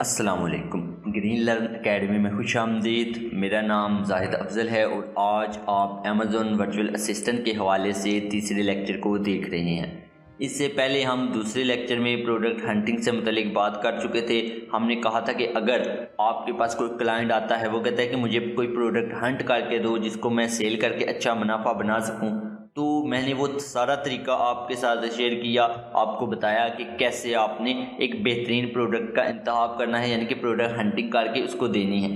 अस्सलामुअलैकुम। Green learn academy में खुश आमदीद। मेरा नाम जाहिद अफजल है और आज आप अमेज़ॉन वर्चुअल असिस्टेंट के हवाले से तीसरे लेक्चर को देख रहे हैं। इससे पहले हम दूसरे लेक्चर में प्रोडक्ट हंटिंग से मुतलिक बात कर चुके थे। हमने कहा था कि अगर आपके पास कोई क्लाइंट आता है, वो कहता है कि मुझे कोई प्रोडक्ट हंट करके दो जिसको मैं सेल करके अच्छा मुनाफा बना सकूं, तो मैंने वो सारा तरीका आपके साथ शेयर किया, आपको बताया कि कैसे आपने एक बेहतरीन प्रोडक्ट का इंतखाब करना है, यानी कि प्रोडक्ट हंटिंग करके उसको देनी है।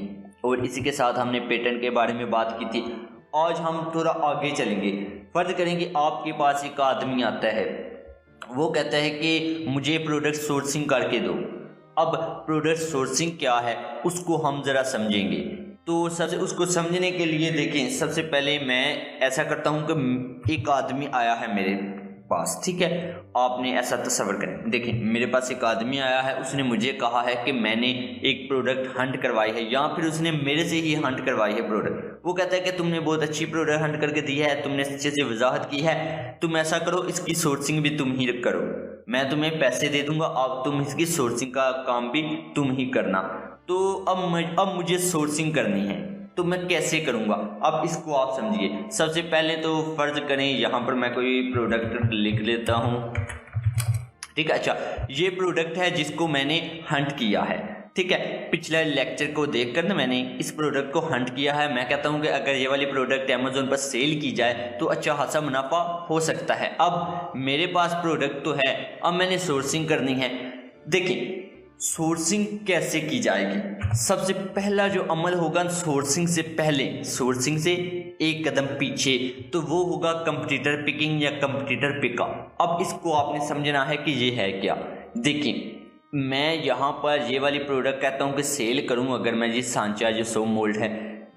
और इसी के साथ हमने पेटेंट के बारे में बात की थी। आज हम थोड़ा आगे चलेंगे। फर्ज करें कि आपके पास एक आदमी आता है, वो कहता है कि मुझे प्रोडक्ट सोर्सिंग करके दो। अब प्रोडक्ट सोर्सिंग क्या है उसको हम ज़रा समझेंगे। तो सबसे उसको समझने के लिए देखें, सबसे पहले मैं ऐसा करता हूं कि एक आदमी आया है मेरे पास, ठीक है। आपने ऐसा तस्वर करें, देखें मेरे पास एक आदमी आया है, उसने मुझे कहा है कि मैंने एक प्रोडक्ट हंट करवाई है, या फिर उसने मेरे से ही हंट करवाई है प्रोडक्ट। वो कहता है कि तुमने बहुत अच्छी प्रोडक्ट हंट करके दी है, तुमने अच्छे से वजाहत की है, तुम ऐसा करो इसकी सोर्सिंग भी तुम ही करो, मैं तुम्हें पैसे दे दूंगा, अब तुम इसकी सोर्सिंग का काम भी तुम ही करना। तो अब मुझे सोर्सिंग करनी है, तो मैं कैसे करूंगा? अब इसको आप समझिए। सबसे पहले तो फर्ज करें यहाँ पर मैं कोई प्रोडक्ट लिख लेता हूँ, ठीक है। अच्छा, ये प्रोडक्ट है जिसको मैंने हंट किया है, ठीक है। पिछले लेक्चर को देखकर ना मैंने इस प्रोडक्ट को हंट किया है। मैं कहता हूँ कि अगर ये वाली प्रोडक्ट अमेज़ॉन पर सेल की जाए तो अच्छा खासा मुनाफा हो सकता है। अब मेरे पास प्रोडक्ट तो है, अब मैंने सोर्सिंग करनी है। देखिए सोर्सिंग कैसे की जाएगी। सबसे पहला जो अमल होगा सोर्सिंग से पहले, सोर्सिंग से एक कदम पीछे, तो वो होगा कंपटीटर पिकिंग या कंपटीटर पिकअप। अब इसको आपने समझना है कि ये है क्या। देखिए मैं यहाँ पर ये वाली प्रोडक्ट कहता हूँ कि सेल करूँ, अगर मैं ये सांचा जो 100 मोल्ड है,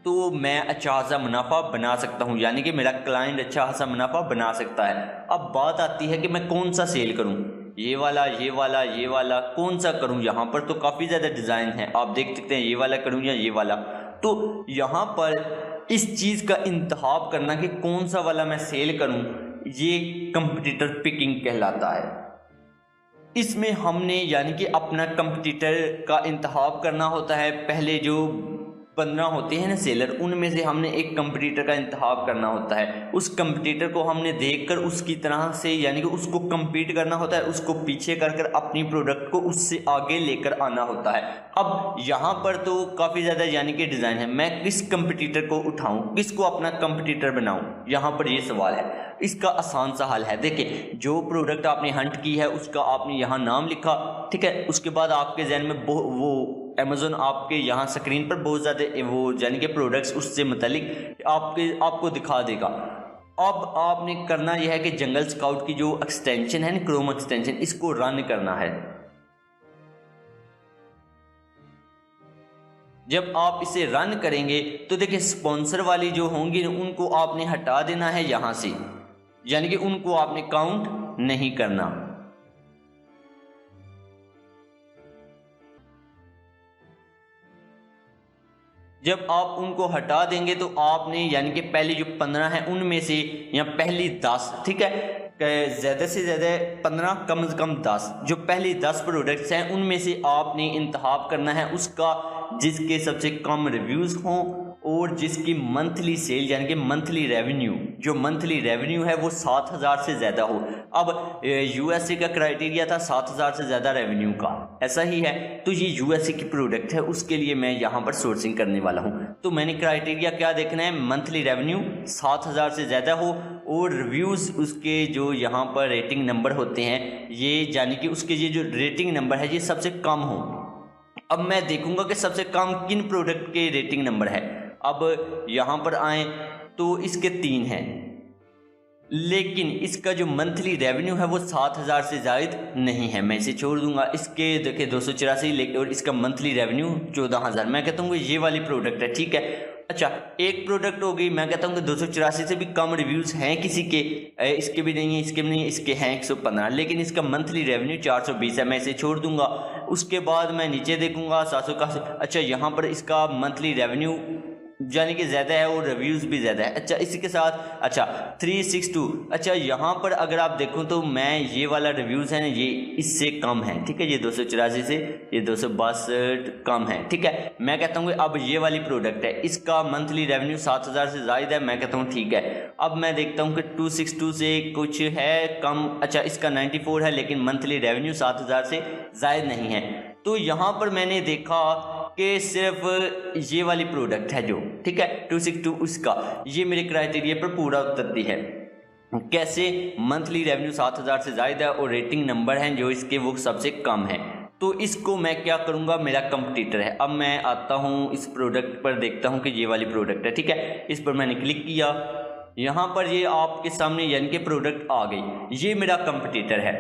तो मैं अच्छा खासा मुनाफा बना सकता हूँ, यानी कि मेरा क्लाइंट अच्छा खासा मुनाफा बना सकता है। अब बात आती है कि मैं कौन सा सेल करूँ, ये वाला, ये वाला, ये वाला, कौन सा करूं? यहाँ पर तो काफ़ी ज़्यादा डिज़ाइन है, आप देख सकते हैं, ये वाला करूं या ये वाला। तो यहाँ पर इस चीज़ का इंतखाब करना कि कौन सा वाला मैं सेल करूं, ये कंपटीटर पिकिंग कहलाता है। इसमें हमने यानी कि अपना कंपटीटर का इंतखाब करना होता है। पहले जो 15 होते हैं ना सेलर, उनमें से हमने एक कंपटीटर का इंतखाब करना होता है। उस कंपटीटर को हमने देखकर उसकी तरह से यानी कि उसको compete करना होता है, उसको पीछे कर अपनी प्रोडक्ट को उससे आगे लेकर आना होता है। अब यहाँ पर तो काफ़ी ज़्यादा यानी कि डिज़ाइन है, मैं किस कंपटीटर को उठाऊँ, किसको अपना कंपटीटर बनाऊँ, यहाँ पर ये सवाल है। इसका आसान सा हल है। देखिए जो प्रोडक्ट आपने हंट की है उसका आपने यहाँ नाम लिखा, ठीक है। उसके बाद आपके जहन में वो अमेज़ॉन आपके यहाँ स्क्रीन पर बहुत ज़्यादा वो यानी कि प्रोडक्ट्स उससे मुतलिक आपको दिखा देगा। अब आपने करना यह है कि जंगल स्काउट की जो एक्सटेंशन है ना, क्रोम एक्सटेंशन, इसको रन करना है। जब आप इसे रन करेंगे तो देखिए स्पॉन्सर वाली जो होंगी उनको आपने हटा देना है यहाँ से, यानी कि उनको आपने काउंट नहीं करना। जब आप उनको हटा देंगे तो आपने यानी कि पहले जो 15 है उनमें से या पहली 10, ठीक है, ज़्यादा से ज़्यादा 15, कम से कम 10, जो पहली 10 प्रोडक्ट्स हैं उनमें से आपने इंतखाब करना है उसका जिसके सबसे कम रिव्यूज़ हों और जिसकी मंथली सेल यानी कि मंथली रेवेन्यू, जो मंथली रेवेन्यू है वो 7,000 से ज़्यादा हो। अब यूएसए का क्राइटेरिया था 7,000 से ज़्यादा रेवेन्यू का, ऐसा ही है। तो ये यूएसए की प्रोडक्ट है, उसके लिए मैं यहाँ पर सोर्सिंग करने वाला हूँ। तो मैंने क्राइटेरिया क्या देखना है, मंथली रेवेन्यू 7,000 से ज़्यादा हो और रिव्यूज़ उसके जो यहाँ पर रेटिंग नंबर होते हैं, ये यानी कि उसके ये जो रेटिंग नंबर है ये सबसे कम हो। अब मैं देखूंगा कि सबसे कम किन प्रोडक्ट के रेटिंग नंबर है। अब यहाँ पर आए तो इसके 3 हैं, लेकिन इसका जो मंथली रेवेन्यू है वो 7,000 से ज़ायद नहीं है, मैं इसे छोड़ दूंगा। इसके देखिए 284 और इसका मंथली रेवेन्यू 14,000। मैं कहता हूँ ये वाली प्रोडक्ट है, ठीक है। अच्छा, एक प्रोडक्ट हो गई, मैं कहता हूँ कि 284 से भी कम रिव्यूज़ हैं किसी के, इसके भी नहीं है, इसके भी नहीं है, इसके हैं 115, लेकिन इसका मंथली रेवेन्यू 420 है, मैं इसे छोड़ दूंगा। उसके बाद मैं नीचे देखूंगा 781। अच्छा, यहाँ पर इसका मंथली रेवेन्यू यानी कि ज़्यादा है और रिव्यूज़ भी ज़्यादा है। अच्छा इसी के साथ अच्छा 362, अच्छा यहाँ पर अगर आप देखो तो मैं ये वाला रिव्यूज़ है ना ये इससे कम है, ठीक है, ये 284 से ये 262 कम है, ठीक है। मैं कहता हूँ अब ये वाली प्रोडक्ट है, इसका मंथली रेवेन्यू 7000 से ज़ायद है, मैं कहता हूँ ठीक है। अब मैं देखता हूँ कि 262 से कुछ है कम, अच्छा इसका 94 है लेकिन मंथली रेवेन्यू 7000 से ज़ायद नहीं है। तो यहाँ पर मैंने देखा कि सिर्फ ये वाली प्रोडक्ट है जो, ठीक है, 262 उसका ये मेरे क्राइटेरिया पर पूरा उतरती है। कैसे? मंथली रेवेन्यू 7000 से ज़्यादा है और रेटिंग नंबर हैं जो इसके वो सबसे कम है। तो इसको मैं क्या करूँगा, मेरा कंपटीटर है। अब मैं आता हूँ इस प्रोडक्ट पर, देखता हूँ कि ये वाली प्रोडक्ट है, ठीक है। इस पर मैंने क्लिक किया, यहाँ पर ये आपके सामने यानी कि प्रोडक्ट आ गई, ये मेरा कंपटीटर है।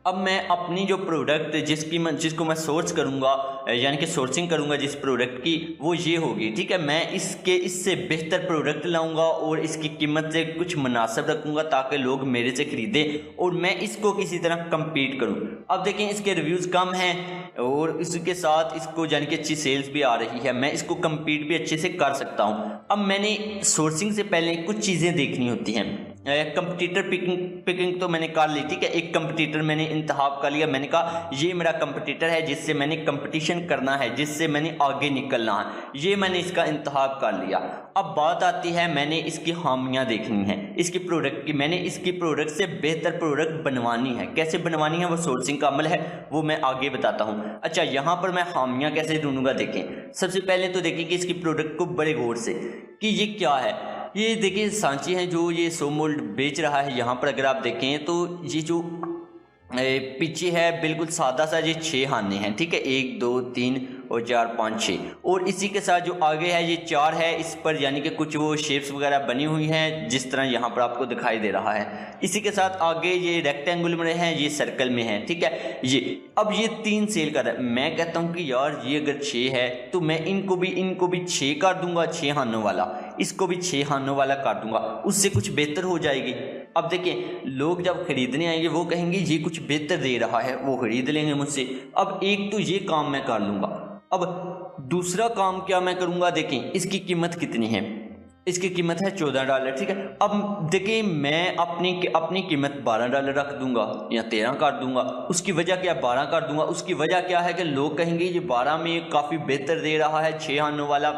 अब मैं अपनी जो प्रोडक्ट जिसको मैं सोर्स करूँगा यानी कि सोर्सिंग करूँगा जिस प्रोडक्ट की, वो ये होगी, ठीक है। मैं इससे बेहतर प्रोडक्ट लाऊंगा और इसकी कीमत से कुछ मुनासिब रखूँगा ताकि लोग मेरे से ख़रीदें और मैं इसको किसी तरह कम्पीट करूँ। अब देखें इसके रिव्यूज़ कम हैं और इसके साथ इसको यानी कि अच्छी सेल्स भी आ रही है, मैं इसको कम्पीट भी अच्छे से कर सकता हूँ। अब मैंने सोर्सिंग से पहले कुछ चीज़ें देखनी होती हैं। कंपटीटर पिकिंग तो मैंने कर ली, ठीक है। एक कंपटीटर मैंने इंतखाब कर लिया, मैंने कहा ये मेरा कंपटीटर है जिससे मैंने कंपटीशन करना है, जिससे मैंने आगे निकलना है, ये मैंने इसका इंतखाब कर लिया। अब बात आती है मैंने इसकी खामियां देखनी है इसकी प्रोडक्ट की, मैंने इसकी प्रोडक्ट से बेहतर प्रोडक्ट बनवानी है। कैसे बनवानी है वो सोर्सिंग का अमल है, वो मैं आगे बताता हूँ। अच्छा यहाँ पर मैं खामियां कैसे ढूंढूंगा, देखें सबसे पहले तो देखें कि इसकी प्रोडक्ट को बड़े गौर से कि ये क्या है। ये देखिए सांची है जो ये 100 मोल्ड बेच रहा है। यहाँ पर अगर आप देखें तो ये जो पीछे है बिल्कुल सादा सा, ये 6 खाने हैं, ठीक है, 1 2 3 और 4 5 6, और इसी के साथ जो आगे है ये 4 है, इस पर यानी कि कुछ वो शेप्स वगैरह बनी हुई हैं जिस तरह यहाँ पर आपको दिखाई दे रहा है। इसी के साथ आगे ये रेक्टेंगल में हैं, ये सर्कल में है, ठीक है। ये अब ये 3 सेल कर रहा है। मैं कहता हूँ कि यार ये अगर 6 है तो मैं इनको भी 6 कर दूंगा, 6 खानों वाला, इसको भी 6 खानों वाला कर दूंगा, उससे कुछ बेहतर हो जाएगी। अब देखिए लोग जब खरीदने आएंगे वो कहेंगे ये कुछ बेहतर दे रहा है, वो खरीद लेंगे मुझसे। अब एक तो ये काम मैं कर लूँगा। अब दूसरा काम क्या मैं करूँगा, देखें इसकी कीमत कितनी है, इसकी कीमत है $14, ठीक है। अब देखिए मैं अपनी कीमत $12 रख दूंगा या 13 कर दूंगा। उसकी वजह क्या, 12 कर दूंगा। उसकी वजह क्या है कि लोग कहेंगे ये 12 में काफ़ी बेहतर दे रहा है, 6 खानों वाला,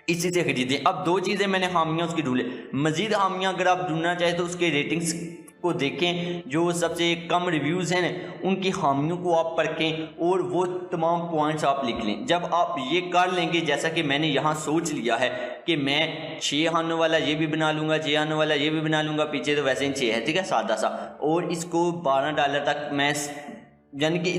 इसी से खरीदें। अब 2 चीज़ें मैंने हामियाँ उसकी ढूंढे। मजीद हामियाँ अगर आप ढूंढना चाहें तो उसके रेटिंग्स को देखें, जो सबसे कम रिव्यूज़ हैं उनकी खामियों को आप परखें और वो तमाम पॉइंट्स आप लिख लें। जब आप ये कर लेंगे, जैसा कि मैंने यहाँ सोच लिया है कि मैं 6 खानों वाला ये भी बना लूँगा, 6 खानों वाला ये भी बना लूँगा, पीछे तो वैसे ही 6 है, ठीक है, सादा सा, और इसको $12 तक मैं यानी कि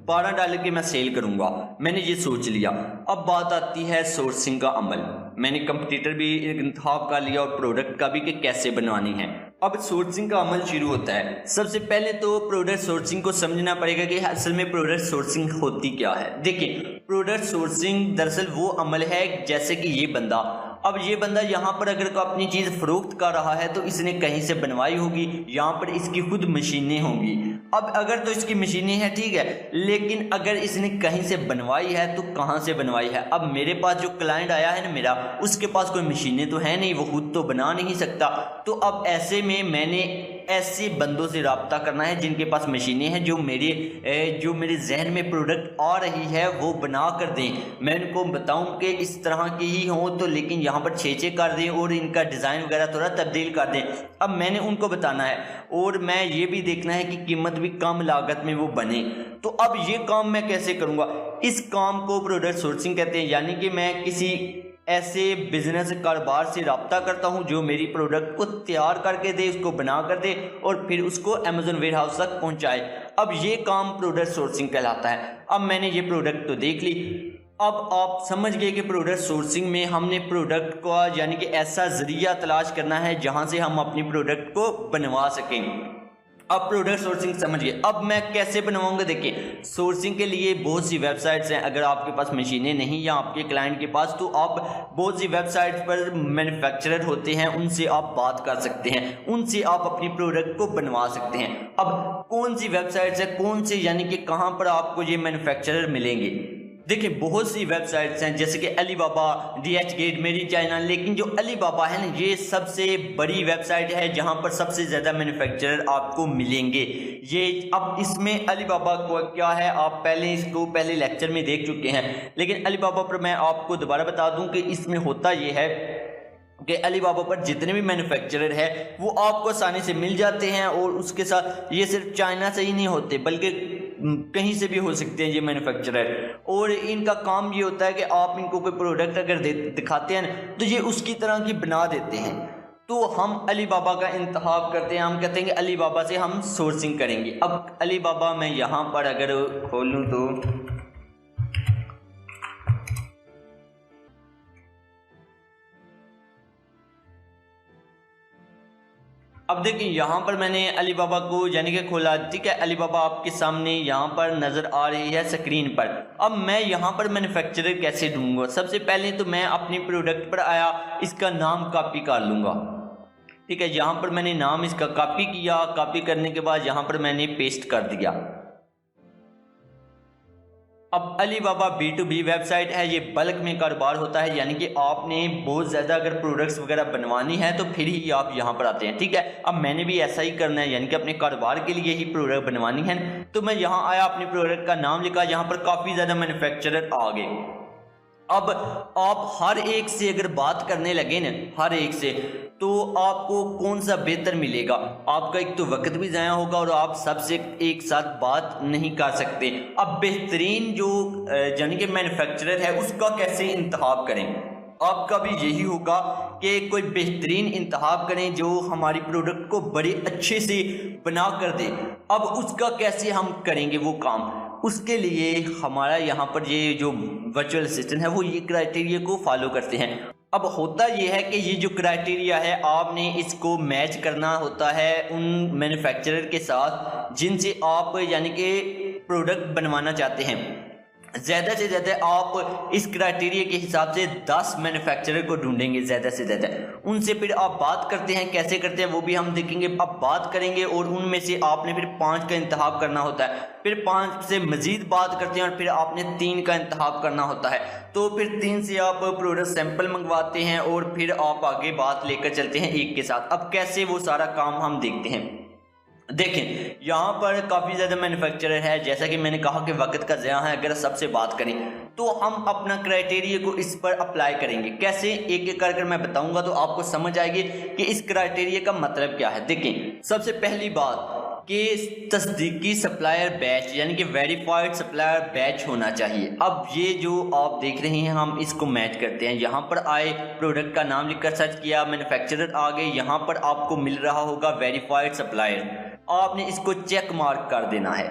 $12 की मैं सेल करूंगा, मैंने ये सोच लिया। अब बात आती है सोर्सिंग का अमल। मैंने कंपटीटर भी इंतखाब कर लिया और प्रोडक्ट का भी कि कैसे बनवानी है। अब सोर्सिंग का अमल शुरू होता है। सबसे पहले तो प्रोडक्ट सोर्सिंग को समझना पड़ेगा कि असल में प्रोडक्ट सोर्सिंग होती क्या है। देखिए प्रोडक्ट सोर्सिंग दरअसल वो अमल है जैसे कि ये बंदा, अब ये बंदा यहाँ पर अगर को अपनी चीज़ फरोख्त कर रहा है तो इसने कहीं से बनवाई होगी, यहाँ पर इसकी खुद मशीनें होंगी। अब अगर तो इसकी मशीनें हैं, ठीक है, लेकिन अगर इसने कहीं से बनवाई है तो कहाँ से बनवाई है। अब मेरे पास जो क्लाइंट आया है ना मेरा, उसके पास कोई मशीनें तो है नहीं, वो खुद तो बना नहीं सकता। तो अब ऐसे में मैंने ऐसे बंदों से रब्ता करना है जिनके पास मशीनें हैं, जो मेरे जहन में प्रोडक्ट आ रही है वो बना कर दें। मैं उनको बताऊं कि इस तरह की ही हो तो लेकिन यहाँ पर 6 कर दें और इनका डिज़ाइन वगैरह थोड़ा तब्दील कर दें। अब मैंने उनको बताना है और मैं ये भी देखना है कि कीमत भी कम लागत में वो बने। तो अब ये काम मैं कैसे करूँगा, इस काम को प्रोडक्ट सोर्सिंग कहते हैं। यानी कि मैं किसी ऐसे बिजनेस कारोबार से रब्ता करता हूं जो मेरी प्रोडक्ट को तैयार करके दे, उसको बना कर दे और फिर उसको अमेज़न वेयरहाउस तक पहुंचाए। अब ये काम प्रोडक्ट सोर्सिंग कहलाता है। अब मैंने ये प्रोडक्ट तो देख ली, अब आप समझ गए कि प्रोडक्ट सोर्सिंग में हमने प्रोडक्ट का यानी कि ऐसा जरिया तलाश करना है जहां से हम अपनी प्रोडक्ट को बनवा सकें। अब प्रोडक्ट सोर्सिंग समझ गए। अब मैं कैसे बनवाऊंगा, देखिए सोर्सिंग के लिए बहुत सी वेबसाइट्स हैं। अगर आपके पास मशीनें नहीं या आपके क्लाइंट के पास, तो आप बहुत सी वेबसाइट्स पर मैन्युफैक्चरर होते हैं, उनसे आप बात कर सकते हैं, उनसे आप अपनी प्रोडक्ट को बनवा सकते हैं। अब कौन सी वेबसाइट्स है, कौन सी यानी कि कहाँ पर आपको ये मैन्युफैक्चरर मिलेंगे, देखिए बहुत सी वेबसाइट्स हैं जैसे कि अलीबाबा, DHgate, मेरी चाइना, लेकिन जो अलीबाबा है ना ये सबसे बड़ी वेबसाइट है जहां पर सबसे ज़्यादा मैन्युफैक्चरर आपको मिलेंगे। ये अब इसमें अलीबाबा को क्या है आप पहले लेक्चर में देख चुके हैं, लेकिन अलीबाबा पर मैं आपको दोबारा बता दूं कि इसमें होता ये है कि अलीबाबा पर जितने भी मैन्युफैक्चरर है वो आपको आसानी से मिल जाते हैं, और उसके साथ ये सिर्फ चाइना से ही नहीं होते बल्कि कहीं से भी हो सकते हैं ये मैन्युफैक्चरर। और इनका काम ये होता है कि आप इनको कोई प्रोडक्ट अगर दिखाते हैं तो ये उसकी तरह की बना देते हैं। तो हम अलीबाबा का इंतखाब करते हैं, हम कहते हैं कि अलीबाबा से हम सोर्सिंग करेंगे। अब अलीबाबा मैं यहाँ पर अगर खोलूँ तो अब देखिए यहाँ पर मैंने अलीबाबा को यानी कि खोला, ठीक है। अलीबाबा आपके सामने यहाँ पर नज़र आ रही है स्क्रीन पर। अब मैं यहाँ पर मैन्युफैक्चरर कैसे ढूंढूंगा? सबसे पहले तो मैं अपनी प्रोडक्ट पर आया, इसका नाम कॉपी कर लूँगा, ठीक है। यहाँ पर मैंने नाम इसका कॉपी किया, कॉपी करने के बाद यहाँ पर मैंने पेस्ट कर दिया। अब अलीबाबा B2B वेबसाइट है, ये बल्क में कारोबार होता है, यानी कि आपने बहुत ज़्यादा अगर प्रोडक्ट्स वगैरह बनवानी है तो फिर ही आप यहाँ पर आते हैं, ठीक है। अब मैंने भी ऐसा ही करना है, यानी कि अपने कारोबार के लिए ही प्रोडक्ट बनवानी है, तो मैं यहाँ आया, अपने प्रोडक्ट का नाम लिखा, यहाँ पर काफ़ी ज़्यादा मैन्युफैक्चरर आ गए। अब आप हर एक से अगर बात करने लगे ना, हर एक से, तो आपको कौन सा बेहतर मिलेगा? आपका एक तो वक्त भी ज़ाया होगा और आप सबसे एक साथ बात नहीं कर सकते। अब बेहतरीन जो यानी कि मैन्युफैक्चरर है उसका कैसे इंतखाब करें? आपका भी यही होगा कि कोई बेहतरीन इंतखाब करें जो हमारी प्रोडक्ट को बड़े अच्छे से बना कर दे। अब उसका कैसे हम करेंगे वो काम? उसके लिए हमारा यहाँ पर ये जो वर्चुअल असिस्टेंट है वो ये क्राइटेरिया को फॉलो करते हैं। अब होता ये है कि ये जो क्राइटेरिया है आपने इसको मैच करना होता है उन मैन्युफैक्चरर के साथ जिनसे आप यानी कि प्रोडक्ट बनवाना चाहते हैं। ज़्यादा से ज़्यादा आप इस क्राइटेरिया के हिसाब से 10 मैन्युफैक्चरर को ढूंढेंगे ज़्यादा से ज़्यादा, उनसे फिर आप बात करते हैं, कैसे करते हैं वो भी हम देखेंगे। अब बात करेंगे और उनमें से आपने फिर 5 का इंतखाब करना होता है, फिर 5 से मज़ीद बात करते हैं और फिर आपने 3 का इंतखाब करना होता है। तो फिर 3 से आप प्रोडक्ट सैंपल मंगवाते हैं और फिर आप आगे बात लेकर चलते हैं 1 के साथ। अब कैसे वो सारा काम हम देखते हैं। देखें यहाँ पर काफ़ी ज़्यादा मैन्युफैक्चरर है, जैसा कि मैंने कहा कि वक्त का ज़या है। अगर सबसे बात करें तो हम अपना क्राइटेरिया को इस पर अप्लाई करेंगे। कैसे, एक एक कर मैं बताऊंगा तो आपको समझ आएगी कि इस क्राइटेरिया का मतलब क्या है। देखें सबसे पहली बात कि तस्दीकी सप्लायर बैच यानी कि वेरीफाइड सप्लायर बैच होना चाहिए। अब ये जो आप देख रहे हैं हम इसको मैच करते हैं। यहाँ पर आए, प्रोडक्ट का नाम लिखकर सर्च किया, मैन्युफैक्चरर आ गए, यहाँ पर आपको मिल रहा होगा वेरीफाइड सप्लायर, आपने इसको चेक मार्क कर देना है।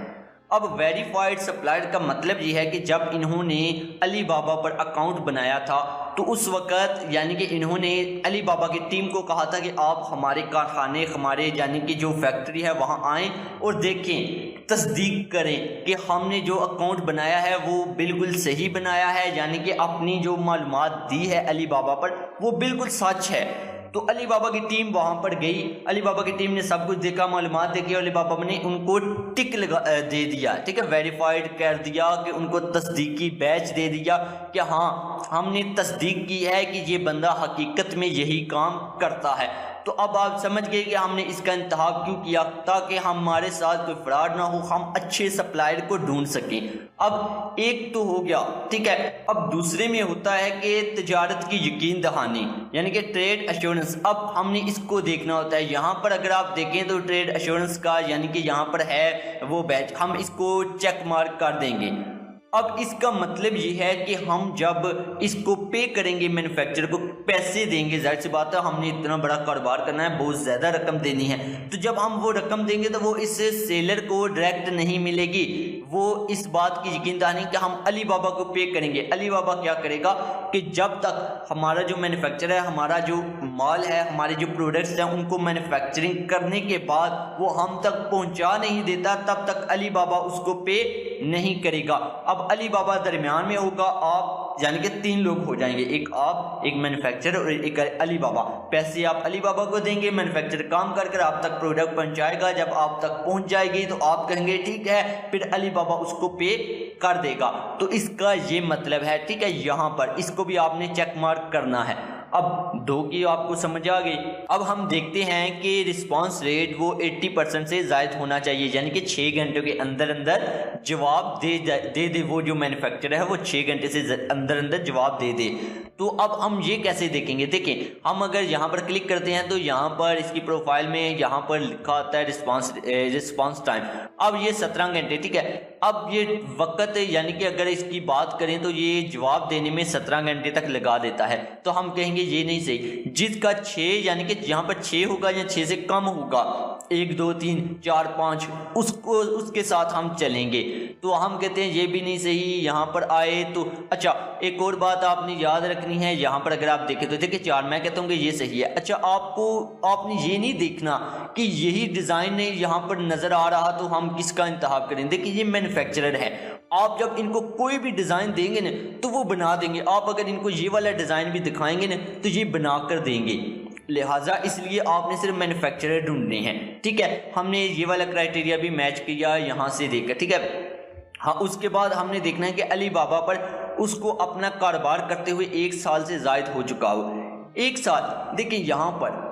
अब वेरीफाइड सप्लायर का मतलब ये है कि जब इन्होंने अलीबाबा पर अकाउंट बनाया था तो उस वक़्त यानी कि इन्होंने अलीबाबा की टीम को कहा था कि आप हमारे कारखाने, हमारे यानी कि जो फैक्ट्री है वहाँ आएँ और देखें, तस्दीक करें कि हमने जो अकाउंट बनाया है वो बिल्कुल सही बनाया है, यानी कि अपनी जो मालूमात दी है अलीबाबा पर वो बिल्कुल सच है। तो अलीबाबा की टीम वहाँ पर गई, अलीबाबा की टीम ने सब कुछ देखा, मालूमात देखी, अलीबाबा ने उनको टिक लगा दे दिया, ठीक है, वेरीफाइड कर दिया कि उनको तस्दीकी बैच दे दिया कि हाँ हमने तस्दीक की है कि ये बंदा हकीकत में यही काम करता है। तो अब आप समझ गए कि हमने इसका इंतखाब क्यों किया, ताकि हमारे साथ कोई फ्रॉड ना हो, हम अच्छे सप्लायर को ढूंढ सकें। अब एक तो हो गया, ठीक है। अब दूसरे में होता है कि तिजारत की यकीन दहानी यानी कि ट्रेड एश्योरेंस। अब हमने इसको देखना होता है। यहाँ पर अगर आप देखें तो ट्रेड एश्योरेंस का यानी कि यहाँ पर है वो बैच, हम इसको चेक मार्क कर देंगे। अब इसका मतलब ये है कि हम जब इसको पे करेंगे, मैन्युफैक्चरर को पैसे देंगे, जाहिर सी बात है हमने इतना बड़ा कारोबार करना है, बहुत ज़्यादा रकम देनी है, तो जब हम वो रकम देंगे तो वो इस सेलर को डायरेक्ट नहीं मिलेगी। वो इस बात की यकीन दहानी कि हम अलीबाबा को पे करेंगे। अलीबाबा क्या करेगा कि जब तक हमारा जो मैन्युफैक्चरर है, हमारा जो माल है, हमारे जो प्रोडक्ट्स हैं उनको मैन्युफैक्चरिंग करने के बाद वो हम तक पहुँचा नहीं देता, तब तक अलीबाबा उसको पे नहीं करेगा। अब अलीबाबा दरमियान में होगा, आप यानी कि 3 लोग हो जाएंगे, एक आप, एक मैन्युफैक्चरर और एक अली बाबा। पैसे आप अली बाबा को देंगे, मैन्युफैक्चरर काम कर आप तक प्रोडक्ट पहुंचाएगा, जब आप तक पहुंच जाएगी तो आप कहेंगे ठीक है, फिर अली बाबा उसको पे कर देगा। तो इसका ये मतलब है, ठीक है, यहाँ पर इसको भी आपने चेक मार्क करना है। अब 2 की आपको समझ आ गई। अब हम देखते हैं कि रिस्पांस रेट वो 80% से ज़ायद होना चाहिए, यानी कि 6 घंटों के अंदर अंदर जवाब दे वो जो मैन्युफैक्चरर है वो 6 घंटे से अंदर अंदर जवाब दे दे। तो अब हम ये कैसे देखेंगे? देखें, हम अगर यहाँ पर क्लिक करते हैं तो यहाँ पर इसकी प्रोफाइल में यहाँ पर लिखा होता है रिस्पांस टाइम। अब ये 17 घंटे, ठीक है। अब ये वक्त यानी कि अगर इसकी बात करें तो ये जवाब देने में 17 घंटे तक लगा देता है। तो हम कहेंगे ये नहीं सही। जिसका 6 यानी कि यहाँ पर 6 होगा या 6 से कम होगा, 1 2 3 4 5, उसके साथ हम चलेंगे। तो हम कहते हैं ये भी नहीं सही। यहाँ पर आए तो अच्छा, एक और बात आपने याद रखनी है, यहाँ पर अगर आप देखें तो देखिए 4, मैं कहता हूँ कि ये सही है। अच्छा, आपने ये नहीं देखना कि यही डिज़ाइन यहाँ पर नज़र आ रहा तो हम किसका इंतखाब करें। देखिए ये मैन्युफैक्चरर है, आप जब इनको कोई भी डिज़ाइन देंगे ना तो वो बना देंगे। आप अगर इनको ये वाला डिज़ाइन भी दिखाएंगे ना तो ये बना कर देंगे। लिहाजा इसलिए आपने सिर्फ मैन्युफैक्चरर ढूंढने हैं, ठीक है। हमने ये वाला क्राइटेरिया भी मैच किया यहाँ से देखकर, ठीक है। हाँ, उसके बाद हमने देखना है कि अली बाबा पर उसको अपना कारोबार करते हुए 1 साल से ज़ायद हो चुका हो। 1 साल, देखिए यहाँ पर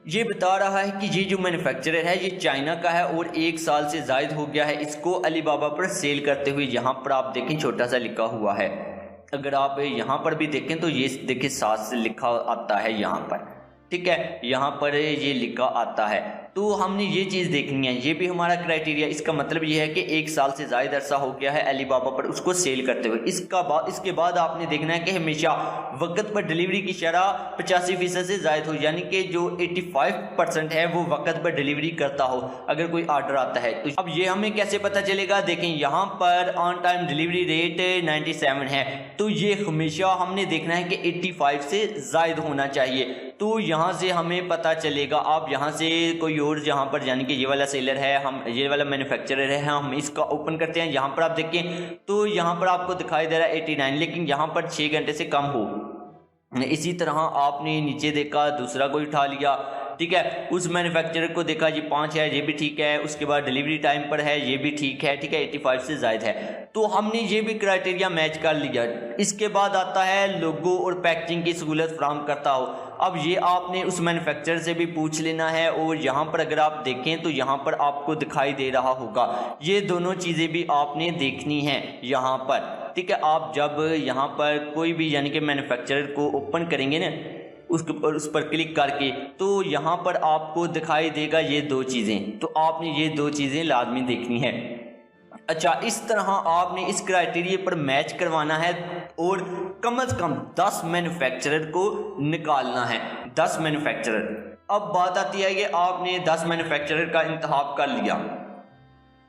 ये बता रहा है कि ये जो मैन्युफैक्चरर है ये चाइना का है और 1 साल से ज़ायद हो गया है इसको अली बाबा पर सेल करते हुए। यहाँ पर आप देखें छोटा सा लिखा हुआ है, अगर आप यहाँ पर भी देखें तो ये देखिए 7 से लिखा आता है यहाँ पर, ठीक है, यहाँ पर ये लिखा आता है। तो हमने ये चीज़ देखनी है, ये भी हमारा क्राइटेरिया। इसका मतलब ये है कि 1 साल से ज़ायद अरसा हो गया है अली बाबा पर उसको सेल करते हुए। इसके बाद आपने देखना है कि हमेशा वक्त पर डिलीवरी की शरह 85% से ज़ायद हो, यानी कि जो 85% है वो वक्त पर डिलीवरी करता हो अगर कोई ऑर्डर आता है। तो अब ये हमें कैसे पता चलेगा? देखें यहाँ पर ऑन टाइम डिलीवरी रेट 97 है, तो ये हमेशा हमने देखना है कि 85 से ज़ायद होना चाहिए। तो यहाँ से हमें पता चलेगा। आप यहाँ से कोई और जहाँ पर यानी कि ये वाला सेलर है, हम ये वाला मैन्युफैक्चरर है, हम इसका ओपन करते हैं। यहाँ पर आप देखें तो यहाँ पर आपको दिखाई दे रहा है 89, लेकिन यहाँ पर 6 घंटे से कम हो। इसी तरह आपने नीचे देखा दूसरा कोई उठा लिया, ठीक है, उस मैन्युफैक्चरर को देखा ये 5 है, ये भी ठीक है। उसके बाद डिलीवरी टाइम पर है, ये भी ठीक है, ठीक है, 85 से ज़ायद है। तो हमने ये भी क्राइटेरिया मैच कर लिया। इसके बाद आता है लोगो और पैकेजिंग की सहूलत फराहम करता हो। अब ये आपने उस मैन्युफैक्चरर से भी पूछ लेना है और यहाँ पर अगर आप देखें तो यहाँ पर आपको दिखाई दे रहा होगा। ये दोनों चीज़ें भी आपने देखनी हैं यहाँ पर, ठीक है। आप जब यहाँ पर कोई भी यानी कि मैन्युफैक्चरर को ओपन करेंगे ना उस पर क्लिक करके, तो यहाँ पर आपको दिखाई देगा ये 2 चीज़ें। तो आपने ये 2 चीज़ें लाजमी देखनी है। अच्छा, इस तरह आपने इस क्राइटेरिया पर मैच करवाना है और कम से कम 10 मैन्युफैक्चरर को निकालना है, 10 मैन्युफैक्चरर। अब बात आती है कि आपने 10 मैन्युफैक्चरर का इंतखाब कर लिया,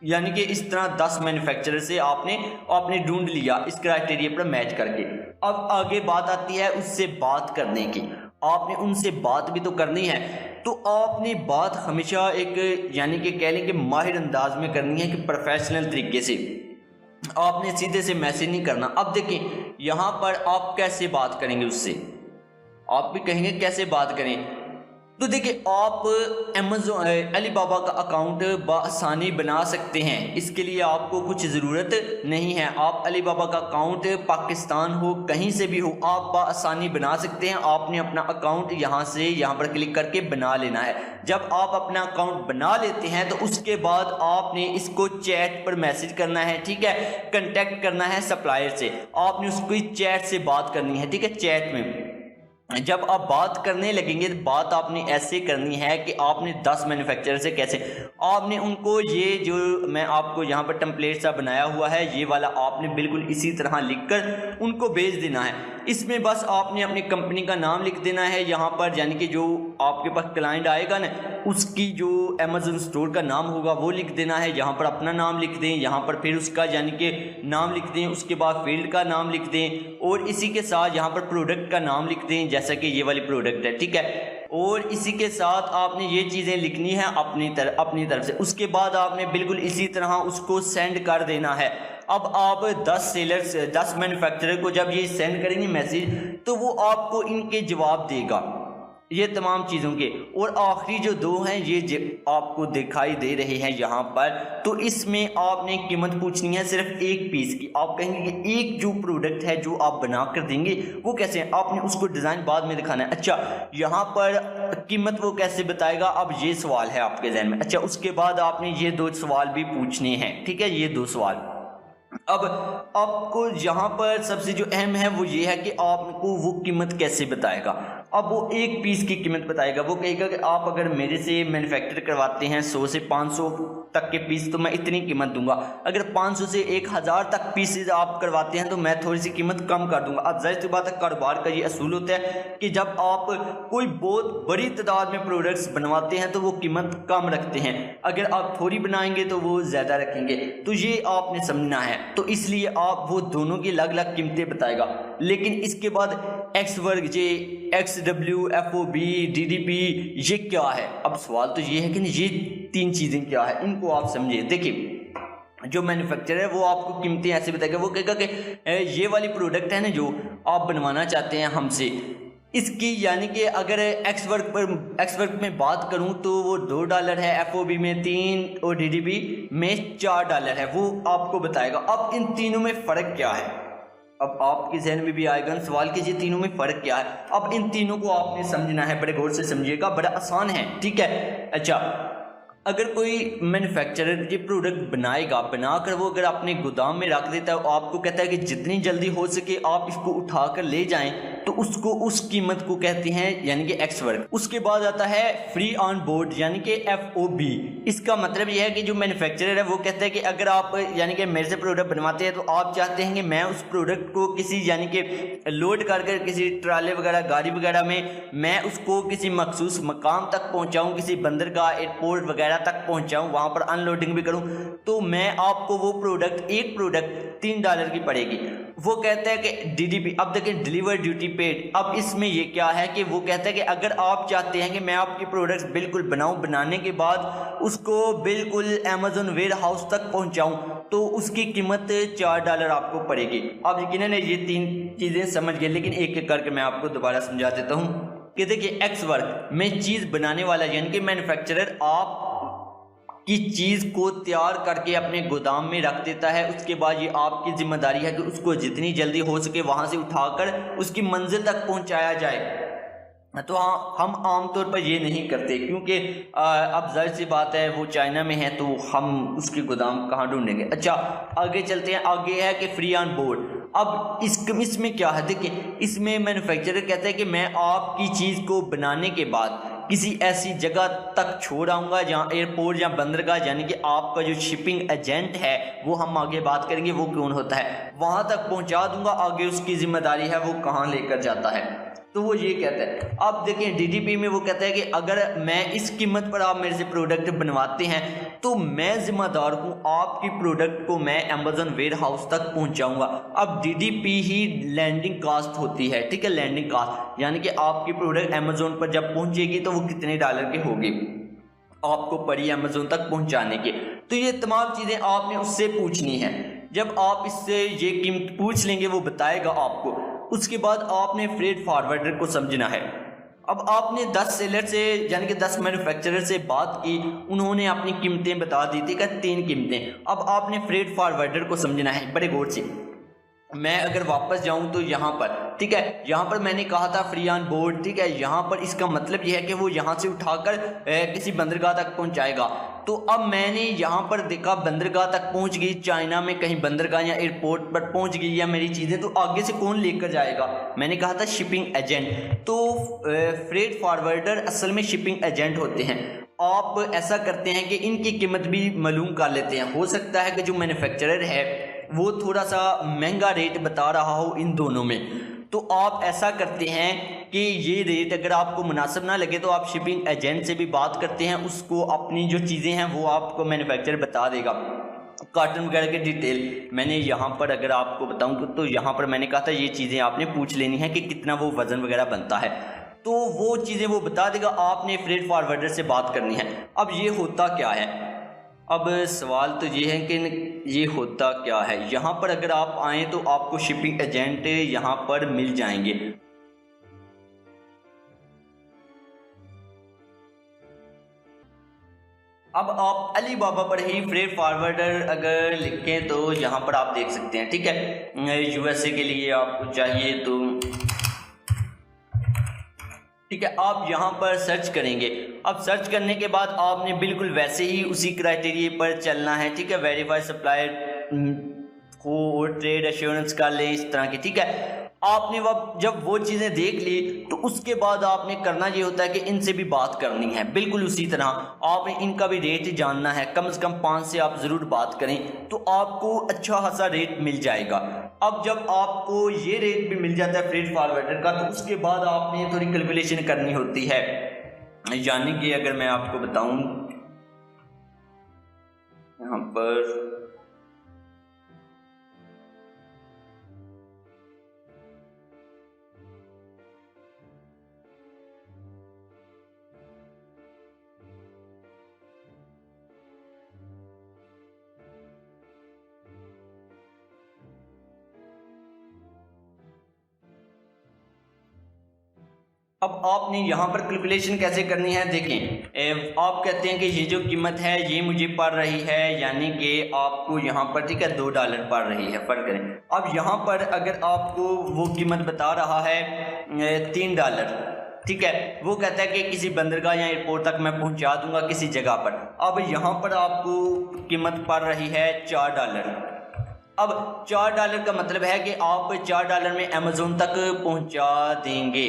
यानी कि इस तरह 10 मैन्युफैक्चरर से आपने ढूंढ लिया इस क्राइटेरिया पर मैच करके। अब आगे बात आती है उससे बात करने की। आपने उनसे बात भी तो करनी है, तो आपने बात हमेशा एक यानी कि कह लें कि माहिर अंदाज में करनी है कि प्रोफेशनल तरीके से। आपने सीधे से मैसेज नहीं करना। अब देखें यहाँ पर आप कैसे बात करेंगे उससे, आप भी कहेंगे कैसे बात करें। तो देखिए आप अमेज़न अली बाबा का अकाउंट बआसानी बना सकते हैं। इसके लिए आपको कुछ ज़रूरत नहीं है। आप अली बाबा का अकाउंट पाकिस्तान हो कहीं से भी हो आप बआसानी बना सकते हैं। आपने अपना अकाउंट यहाँ पर क्लिक करके बना लेना है। जब आप अपना अकाउंट बना लेते हैं तो उसके बाद आपने इसको चैट पर मैसेज करना है, ठीक है, कंटेक्ट करना है सप्लायर से। आपने उसको चैट से बात करनी है, ठीक है, चैट में। जब आप बात करने लगेंगे तो बात आपने ऐसे करनी है कि आपने 10 मैन्युफैक्चरर से कैसे आपने उनको ये जो मैं आपको यहाँ पर टेम्पलेट सा बनाया हुआ है ये वाला आपने बिल्कुल इसी तरह लिखकर उनको भेज देना है। इसमें बस आपने अपनी कंपनी का नाम लिख देना है यहाँ पर, यानी कि जो आपके पास क्लाइंट आएगा ना उसकी जो अमेज़न स्टोर का नाम होगा वो लिख देना है। यहाँ पर अपना नाम लिख दें, यहाँ पर फिर उसका यानी कि नाम लिख दें, उसके बाद फील्ड का नाम लिख दें और इसी के साथ यहाँ पर प्रोडक्ट का नाम लिख दें जैसा कि ये वाली प्रोडक्ट है, ठीक है। और इसी के साथ आपने ये चीज़ें लिखनी है अपनी तरफ से। उसके बाद आपने बिल्कुल इसी तरह उसको सेंड कर देना है। अब आप 10 सेलर्स 10 मैन्युफैक्चरर को जब ये सेंड करेंगे मैसेज, तो वो आपको इनके जवाब देगा, ये तमाम चीज़ों के। और आखिरी जो 2 हैं ये आपको दिखाई दे रहे हैं यहाँ पर, तो इसमें आपने कीमत पूछनी है सिर्फ एक पीस की। आप कहेंगे कि एक जो प्रोडक्ट है जो आप बना कर देंगे वो कैसे है, आपने उसको डिज़ाइन बाद में दिखाना है। अच्छा, यहाँ पर कीमत वो कैसे बताएगा, अब ये सवाल है आपके जहन में। अच्छा, उसके बाद आपने ये 2 सवाल भी पूछने हैं, ठीक है, ये 2 सवाल। अब आपको यहाँ पर सबसे जो अहम है वो ये है कि आपको वो कीमत कैसे बताएगा। अब वो एक पीस की कीमत बताएगा, वो कहेगा कि आप अगर मेरे से मैन्युफैक्चर करवाते हैं 100 से 500 तक के पीस तो मैं इतनी कीमत दूंगा, अगर 500 से 1000 तक पीसेज आप करवाते हैं तो मैं थोड़ी सी कीमत कम कर दूंगा। अब जाहिर सी बात है, कारोबार का ये असूल होता है कि जब आप कोई बहुत बड़ी तादाद में प्रोडक्ट्स बनवाते हैं तो वो कीमत कम रखते हैं, अगर आप थोड़ी बनाएंगे तो वो ज़्यादा रखेंगे। तो ये आपने समझना है, तो इसलिए आप वो दोनों की अलग अलग कीमतें बताएगा। लेकिन इसके बाद एक्स वर्ग, जे XW, FOB, DDP ये क्या है। अब सवाल तो ये है कि ये 3 चीज़ें क्या है, इनको आप समझिए। देखिए, जो मैन्युफैक्चरर है वो आपको कीमतें ऐसे बताएगा, वो कहेगा कि ये वाली प्रोडक्ट है ना जो आप बनवाना चाहते हैं हमसे, इसकी यानी कि अगर एक्स वर्क में बात करूं तो वो $2 है, FOB में 3 और DDP में $4 है, वो आपको बताएगा। अब इन तीनों में फ़र्क क्या है, अब आपके जहन में भी आएगा सवाल कि ये तीनों में फ़र्क क्या है। अब इन तीनों को आपने समझना है, बड़े गौर से समझिएगा, बड़ा आसान है, ठीक है। अच्छा, अगर कोई मैन्युफैक्चरर ये प्रोडक्ट बनाएगा, बनाकर वो अगर अपने गोदाम में रख देता है, आपको कहता है कि जितनी जल्दी हो सके आप इसको उठाकर ले जाएं, तो उसको उस कीमत को कहते हैं यानी कि एक्स वर्क। उसके बाद आता है फ्री ऑन बोर्ड यानी कि FOB। इसका मतलब यह है कि जो मैन्युफैक्चरर है वो कहता है कि अगर आप यानी कि मेरे से प्रोडक्ट बनवाते हैं तो आप चाहते हैं कि मैं उस प्रोडक्ट को किसी यानी कि लोड कर किसी ट्राले वगैरह, गाड़ी वगैरह में मैं उसको किसी मखसूस मकाम तक पहुँचाऊँ, किसी बंदरगाह, एयरपोर्ट वगैरह तक पहुंचाऊं, वहां पर अनलोडिंग भी करूं, तो मैं आपको वो प्रोडक्ट, एक प्रोडक्ट $3 की पड़ेगी। वो कहता है कि DDP, अब देखिए डिलीवर ड्यूटी पेड। अब इसमें ये क्या है कि वो कहता है कि अगर आप चाहते हैं कि मैं आपकी प्रोडक्ट्स बिल्कुल बनाऊं, बनाने के बाद उसको बिल्कुल अमेज़न वेयर हाउस तक पहुंचाऊं, तो उसकी कीमत $4 आपको पड़ेगी। अब यकीनन ये 3 चीज़ें समझ गए, लेकिन एक एक करके मैं आपको दोबारा समझा देता हूँ कि देखिए, एक्स वर्क में चीज़ बनाने वाला यानी कि मैन्युफैक्चरर आप की चीज़ को तैयार करके अपने गोदाम में रख देता है। उसके बाद ये आपकी जिम्मेदारी है कि उसको जितनी जल्दी हो सके वहाँ से उठाकर उसकी मंजिल तक पहुँचाया जाए। तो हाँ, हम आमतौर पर ये नहीं करते क्योंकि अब जाहिर सी बात है वो चाइना में है, तो हम उसके गोदाम कहाँ ढूंढेंगे। अच्छा, आगे चलते हैं। आगे है कि फ्री ऑन बोर्ड। अब इसमें क्या है, देखिए, इसमें मैन्युफैक्चरर कहता है कि मैं आपकी चीज़ को बनाने के बाद किसी ऐसी जगह तक छोड़ आऊँगा जहाँ एयरपोर्ट या बंदरगाह, यानी कि आपका जो शिपिंग एजेंट है वो हम आगे बात करेंगे वो कौन होता है, वहाँ तक पहुँचा दूंगा। आगे उसकी जिम्मेदारी है वो कहाँ लेकर जाता है, तो वो ये कहता है। अब देखिए, DDP में वो कहता है कि अगर मैं इस कीमत पर आप मेरे से प्रोडक्ट बनवाते हैं तो मैं जिम्मेदार हूँ, आपकी प्रोडक्ट को मैं अमेज़न वेयर हाउस तक पहुँचाऊँगा। अब DDP ही लैंडिंग कास्ट होती है, ठीक है, लैंडिंग कास्ट यानी कि आपकी प्रोडक्ट अमेज़न पर जब पहुँचेगी तो वो कितने $, की होगी आपको पड़ी अमेज़न तक पहुँचाने की। तो ये तमाम चीज़ें आपने उससे पूछनी है। जब आप इससे ये कीमत पूछ लेंगे वो बताएगा आपको। उसके बाद आपने फ्रेट फॉरवर्डर को समझना है। अब आपने 10 सेलर से यानी कि 10 मैन्युफैक्चरर से बात की, उन्होंने अपनी कीमतें बता दी थी कि 3 कीमतें। अब आपने फ्रेट फॉरवर्डर को समझना है बड़े गौर से। मैं अगर वापस जाऊं तो यहाँ पर, ठीक है, यहाँ पर मैंने कहा था फ्री ऑन बोर्ड, ठीक है, यहाँ पर इसका मतलब यह है कि वो यहाँ से उठाकर किसी बंदरगाह तक पहुँचाएगा। तो अब मैंने यहाँ पर देखा बंदरगाह तक पहुँच गई, चाइना में कहीं बंदरगाह या एयरपोर्ट पर पहुँच गई या मेरी चीज़ें, तो आगे से कौन लेकर जाएगा। मैंने कहा था शिपिंग एजेंट। तो फ्रेट फॉरवर्डर असल में शिपिंग एजेंट होते हैं। आप ऐसा करते हैं कि इनकी कीमत भी मालूम कर लेते हैं। हो सकता है कि जो मैन्युफैक्चरर है वो थोड़ा सा महंगा रेट बता रहा हो इन दोनों में, तो आप ऐसा करते हैं कि ये रेट अगर आपको मुनासिब ना लगे तो आप शिपिंग एजेंट से भी बात करते हैं, उसको अपनी जो चीज़ें हैं वो आपको मैन्युफैक्चरर बता देगा। कार्टन वगैरह के डिटेल मैंने यहाँ पर अगर आपको बताऊँ तो यहाँ पर मैंने कहा था ये चीज़ें आपने पूछ लेनी है कि कितना वो वज़न वगैरह बनता है, तो वो चीज़ें वो बता देगा। आपने फ्रेट फॉरवर्डर से बात करनी है। अब ये होता क्या है, अब सवाल तो ये है कि ये होता क्या है, यहाँ पर अगर आप आएँ तो आपको शिपिंग एजेंट यहाँ पर मिल जाएंगे। अब आप अली बाबा पर ही फ्रेट फॉरवर्डर अगर लिखें तो यहाँ पर आप देख सकते हैं, ठीक है। यूएसए के लिए आपको चाहिए तो ठीक है, आप यहाँ पर सर्च करेंगे। अब सर्च करने के बाद आपने बिल्कुल वैसे ही उसी क्राइटेरिया पर चलना है, ठीक है। वेरीफाई सप्लायर को ट्रेड एश्योरेंस कर लें इस तरह की, ठीक है। आपने जब वो चीज़ें देख ली तो उसके बाद आपने करना ये होता है कि इनसे भी बात करनी है, बिल्कुल उसी तरह आपने इनका भी रेट जानना है। कम से कम 5 से आप ज़रूर बात करें तो आपको अच्छा खासा रेट मिल जाएगा। अब जब आपको ये रेट भी मिल जाता है फ्रेट फॉरवर्डर का तो उसके बाद आपने थोड़ी कैलकुलेशन करनी होती है। यानी कि अगर मैं आपको बताऊं यहाँ पर अब आपने यहाँ पर कैलकुलेशन कैसे करनी है देखें। आप कहते हैं कि ये जो कीमत है ये मुझे पड़ रही है, यानी कि आपको यहाँ पर ठीक है $2 पड़ रही है, फर्क करें। अब यहाँ पर अगर आपको वो कीमत बता रहा है $3, ठीक है, वो कहता है कि किसी बंदरगाह या एयरपोर्ट तक मैं पहुँचा दूंगा किसी जगह पर। अब यहाँ पर आपको कीमत पड़ रही है $4। अब $4 का मतलब है कि आप $4 में अमेज़ोन तक पहुँचा देंगे,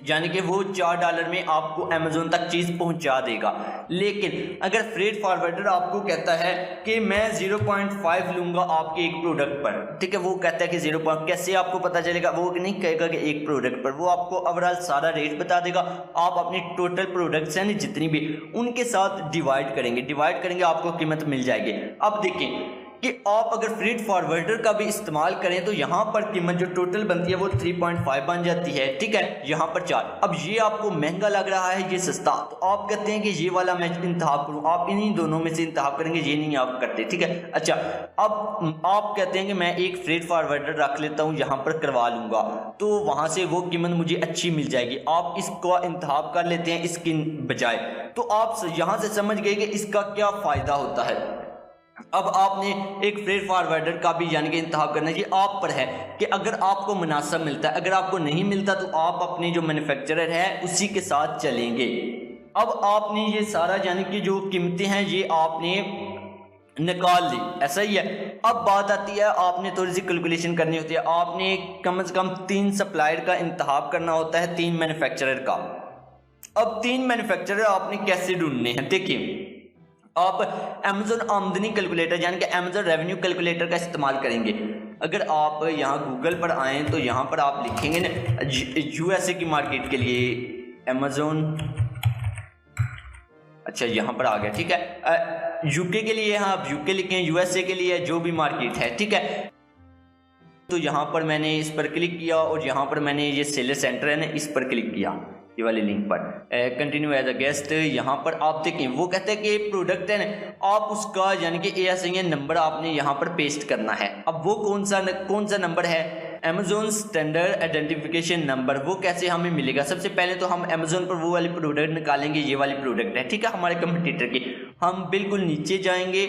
यानी कि वो $4 में आपको अमेज़ोन तक चीज़ पहुंचा देगा। लेकिन अगर फ्रेट फॉरवर्डर आपको कहता है कि मैं 0.5 लूँगा आपके एक प्रोडक्ट पर, ठीक है, वो कहता है कि 0. कैसे आपको पता चलेगा? वो नहीं कहेगा कि एक प्रोडक्ट पर, वो आपको ओवरऑल सारा रेट बता देगा। आप अपनी टोटल प्रोडक्ट्स हैं जितनी भी उनके साथ डिवाइड करेंगे आपको कीमत मिल जाएगी। अब देखें कि आप अगर फ्रेट फॉरवर्डर का भी इस्तेमाल करें तो यहाँ पर कीमत जो टोटल बनती है वो 3.5 बन जाती है, ठीक है, यहाँ पर 4। अब ये आपको महंगा लग रहा है, ये सस्ता, तो आप कहते हैं कि ये वाला मैं इंतखाब करूँ। आप इन्हीं दोनों में से इंतखाब करेंगे, ये नहीं आप करते, ठीक है। अच्छा, अब आप कहते हैं कि मैं एक फ्रेट फॉरवर्डर रख लेता हूँ, यहाँ पर करवा लूँगा, तो वहाँ से वो कीमत मुझे अच्छी मिल जाएगी। आप इसका इंतखाब कर लेते हैं इसकी बजाय, तो आप यहाँ से समझ गए कि इसका क्या फ़ायदा होता है। अब आपने एक फ्रेट फॉरवर्डर का भी यानी कि इंतखाब करना, ये आप पर है कि अगर आपको मुनासिब मिलता है, अगर आपको नहीं मिलता तो आप अपने जो मैन्युफैक्चरर है उसी के साथ चलेंगे। अब आपने ये सारा यानी कि जो कीमतें हैं ये आपने निकाल ली, ऐसा ही है। अब बात आती है आपने थोड़ी सी कैलकुलेशन करनी होती है। आपने कम से कम 3 सप्लायर का इंतखाब करना होता है, 3 मैन्युफैक्चरर का। अब 3 मैन्युफैक्चरर आपने कैसे ढूंढने हैं, देखिए आप अमेज़न आमदनी कैलकुलेटर यानी कि अमेज़न रेवेन्यू कैलकुलेटर का इस्तेमाल करेंगे। अगर आप यहाँ गूगल पर आएँ तो यहाँ पर आप लिखेंगे ना यूएसए की मार्केट के लिए अमेज़न, अच्छा यहाँ पर आ गया, ठीक है। यूके के लिए यहाँ आप यूके लिखें, यूएसए के लिए जो भी मार्केट है, ठीक है। तो यहाँ पर मैंने इस पर क्लिक किया और यहाँ पर मैंने ये सेलर सेंटर है ना इस पर क्लिक किया, ये वाले लिंक पर कंटिन्यू एज अ गेस्ट। यहाँ पर आप देखें वो कहते हैं कि प्रोडक्ट है ना, आप उसका यानी कि ASIN नंबर आपने यहाँ पर पेस्ट करना है। अब वो कौन सा नंबर है? Amazon standard identification number. वो कैसे हमें मिलेगा? सबसे पहले तो हम अमेज़न पर वो वाली प्रोडक्ट निकालेंगे, ये वाली प्रोडक्ट है, ठीक है, हमारे कंपटीटर की। हम बिल्कुल नीचे जाएंगे,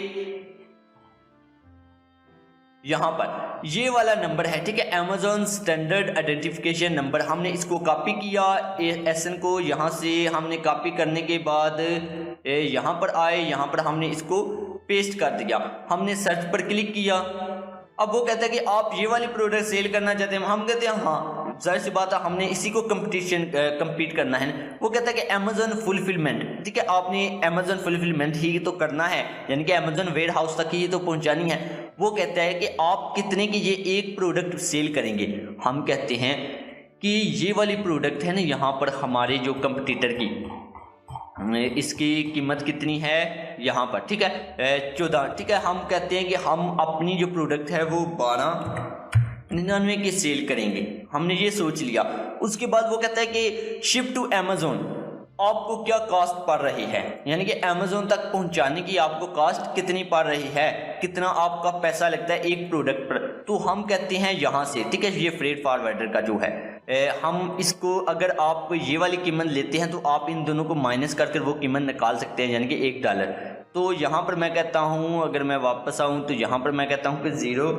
यहाँ पर ये वाला नंबर है, ठीक है, अमेज़न स्टैंडर्ड आइडेंटिफिकेशन नंबर। हमने इसको कॉपी किया ASIN को, यहाँ से हमने कॉपी करने के बाद यहाँ पर आए, यहाँ पर हमने इसको पेस्ट कर दिया। हमने सर्च पर क्लिक किया। अब वो कहता है कि आप ये वाली प्रोडक्ट सेल करना चाहते हैं। हम कहते हैं हाँ, जाहिर सी बात है, हमने इसी को कम्पीट करना है। वो कहता है कि अमेज़न फुलफिलमेंट, ठीक है, आपने अमेज़न फुलफिलमेंट ही तो करना है, यानी कि अमेज़न वेयर हाउस तक ही तो पहुंचानी है। वो कहता है कि आप कितने की ये एक प्रोडक्ट सेल करेंगे। हम कहते हैं कि ये वाली प्रोडक्ट है ना, यहाँ पर हमारे जो कंपटीटर की इसकी कीमत कितनी है यहाँ पर, ठीक है, 14, ठीक है। हम कहते हैं कि हम अपनी जो प्रोडक्ट है वो 12.99 की सेल करेंगे। हमने ये सोच लिया। उसके बाद वो कहता है कि शिप टू अमेज़न, आपको क्या कॉस्ट पड़ रही है, यानी कि अमेज़ोन तक पहुंचाने की आपको कॉस्ट कितनी पड़ रही है, कितना आपका पैसा लगता है एक प्रोडक्ट पर। तो हम कहते हैं यहाँ से, ठीक है, ये फ्रेट फॉरवर्डर का जो है हम इसको, अगर आप ये वाली कीमत लेते हैं तो आप इन दोनों को माइनस करके वो कीमत निकाल सकते हैं, यानी कि $1। तो यहाँ पर मैं कहता हूँ, अगर मैं वापस आऊँ तो यहाँ पर मैं कहता हूँ कि 0,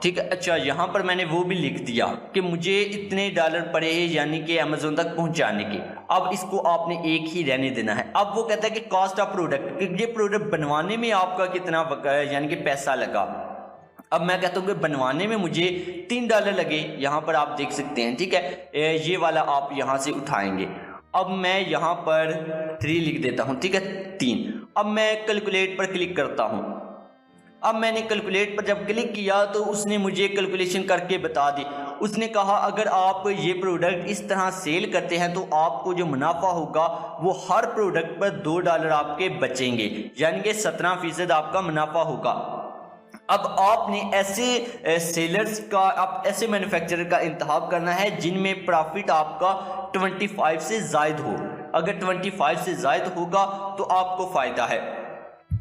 ठीक है। अच्छा, यहाँ पर मैंने वो भी लिख दिया कि मुझे इतने $, पड़े हैं, यानी कि अमेज़ोन तक पहुँचाने के। अब इसको आपने एक ही रहने देना है। अब वो कहता है कि कॉस्ट ऑफ प्रोडक्ट, कि ये प्रोडक्ट बनवाने में आपका कितना यानी कि पैसा लगा। अब मैं कहता हूँ कि बनवाने में मुझे $3 लगे, यहाँ पर आप देख सकते हैं, ठीक है। ये वाला आप यहाँ से उठाएंगे। अब मैं यहाँ पर 3 लिख देता हूँ, ठीक है, 3। अब मैं कैलकुलेट पर क्लिक करता हूँ। अब मैंने कैलकुलेट पर जब क्लिक किया तो उसने मुझे कैलकुलेशन करके बता दी। उसने कहा अगर आप ये प्रोडक्ट इस तरह सेल करते हैं तो आपको जो मुनाफा होगा वो हर प्रोडक्ट पर $2 आपके बचेंगे, यानी कि 17% आपका मुनाफा होगा। अब आपने ऐसे सेलर्स का, आप ऐसे मैन्युफैक्चरर का इंतखाब करना है जिनमें प्रॉफिट आपका 25 से ज़ायद हो। अगर 25 से ज़ायद होगा तो आपको फ़ायदा है,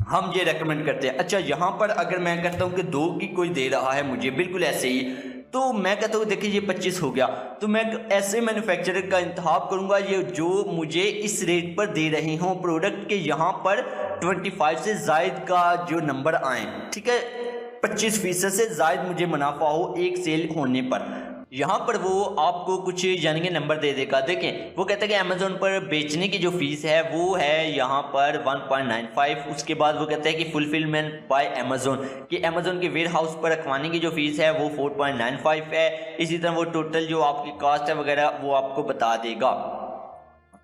हम ये रेकमेंड करते हैं। अच्छा, यहाँ पर अगर मैं कहता हूँ कि 2 की कोई दे रहा है मुझे बिल्कुल ऐसे ही, तो मैं कहता हूँ देखिए ये 25 हो गया, तो मैं ऐसे मैन्युफैक्चरर का इंतखाब करूँगा ये जो मुझे इस रेट पर दे रहे हों प्रोडक्ट के, यहाँ पर 25 से ज़ायद का जो नंबर आए, ठीक है, 25% से ज़ायद मुझे मुनाफा हो एक सेल होने पर। यहाँ पर वो आपको कुछ यानी कि नंबर दे देगा। देखें, वो कहता है कि अमेज़ोन पर बेचने की जो फीस है वो है यहाँ पर 1.95। उसके बाद वो कहता है कि फुलफिलमेंट बाय अमेज़ोन, कि अमेज़ोन के वेयर हाउस पर रखवाने की जो फीस है वो 4.95 है। इसी तरह वो टोटल जो आपकी कॉस्ट है वगैरह वो आपको बता देगा।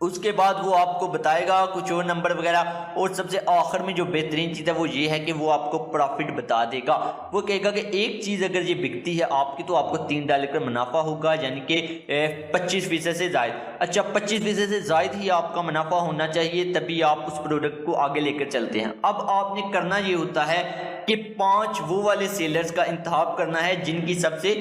उसके बाद वो आपको बताएगा कुछ और नंबर वगैरह, और सबसे आखिर में जो बेहतरीन चीज़ है वो ये है कि वो आपको प्रॉफिट बता देगा। वो कहेगा कि एक चीज़ अगर ये बिकती है आपकी तो आपको $3 का मुनाफा होगा, यानी कि 25% से ज़ायद। अच्छा, 25% से ज़ायद ही आपका मुनाफा होना चाहिए, तभी आप उस प्रोडक्ट को आगे लेकर चलते हैं। अब आपने करना ये होता है कि 5 वो वाले सेलर्स का इंतखाब करना है जिनकी सबसे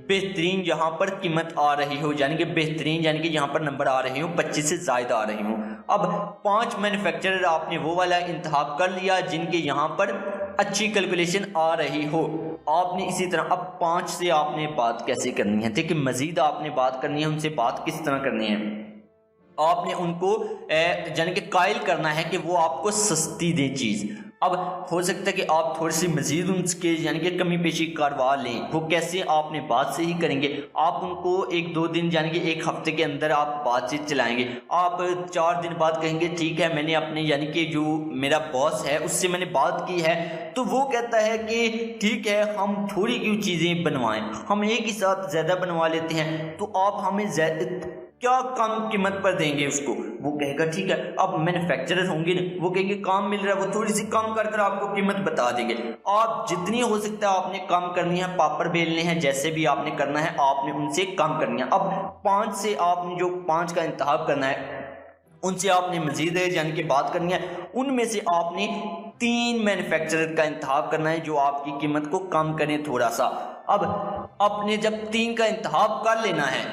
बेहतरीन यहाँ पर कीमत आ रही हो, यानी कि बेहतरीन, यानी कि यहाँ पर नंबर आ रहे हो 25 से ज़ायद आ रही हो। अब 5 मैन्युफैक्चरर आपने वो वाला इंतखाब कर लिया जिनके यहाँ पर अच्छी कैलकुलेशन आ रही हो। आपने इसी तरह अब 5 से आपने बात कैसे करनी है, देखिए मज़ीद आपने बात करनी है, उनसे बात किस तरह करनी है। आपने उनको यानी कि कायल करना है कि वो आपको सस्ती दे चीज़। अब हो सकता है कि आप थोड़ी सी मजीद उनके यानी कि कमी पेशी करवा लें। वो कैसे, आपने बात से ही करेंगे। आप उनको 1-2 दिन यानी कि 1 हफ्ते के अंदर आप बातचीत चलाएंगे। आप 4 दिन बाद कहेंगे ठीक है, मैंने अपने यानी कि जो मेरा बॉस है उससे मैंने बात की है, तो वो कहता है कि ठीक है हम थोड़ी क्यों चीज़ें बनवाएं, हम एक ही साथ ज़्यादा बनवा लेते हैं, तो आप हमें क्या कम कीमत पर देंगे उसको। वो कहेगा ठीक है। अब मैन्युफैक्चरर होंगे ना, वो कहेंगे काम मिल रहा है, वो थोड़ी सी कम कर आपको कीमत बता देंगे। आप जितनी हो सकता है आपने कम करनी है, पापड़ बेलने हैं, जैसे भी आपने करना है आपने उनसे कम करनी है। अब 5 से आपने जो 5 का इंतखाब करना है उनसे आपने मजीद यानी कि बात करनी है। उनमें से आपने 3 मैन्युफैक्चरर का इंतखाब करना है जो आपकी कीमत को कम करें थोड़ा सा। अब आपने जब 3 का इंतखाब कर लेना है,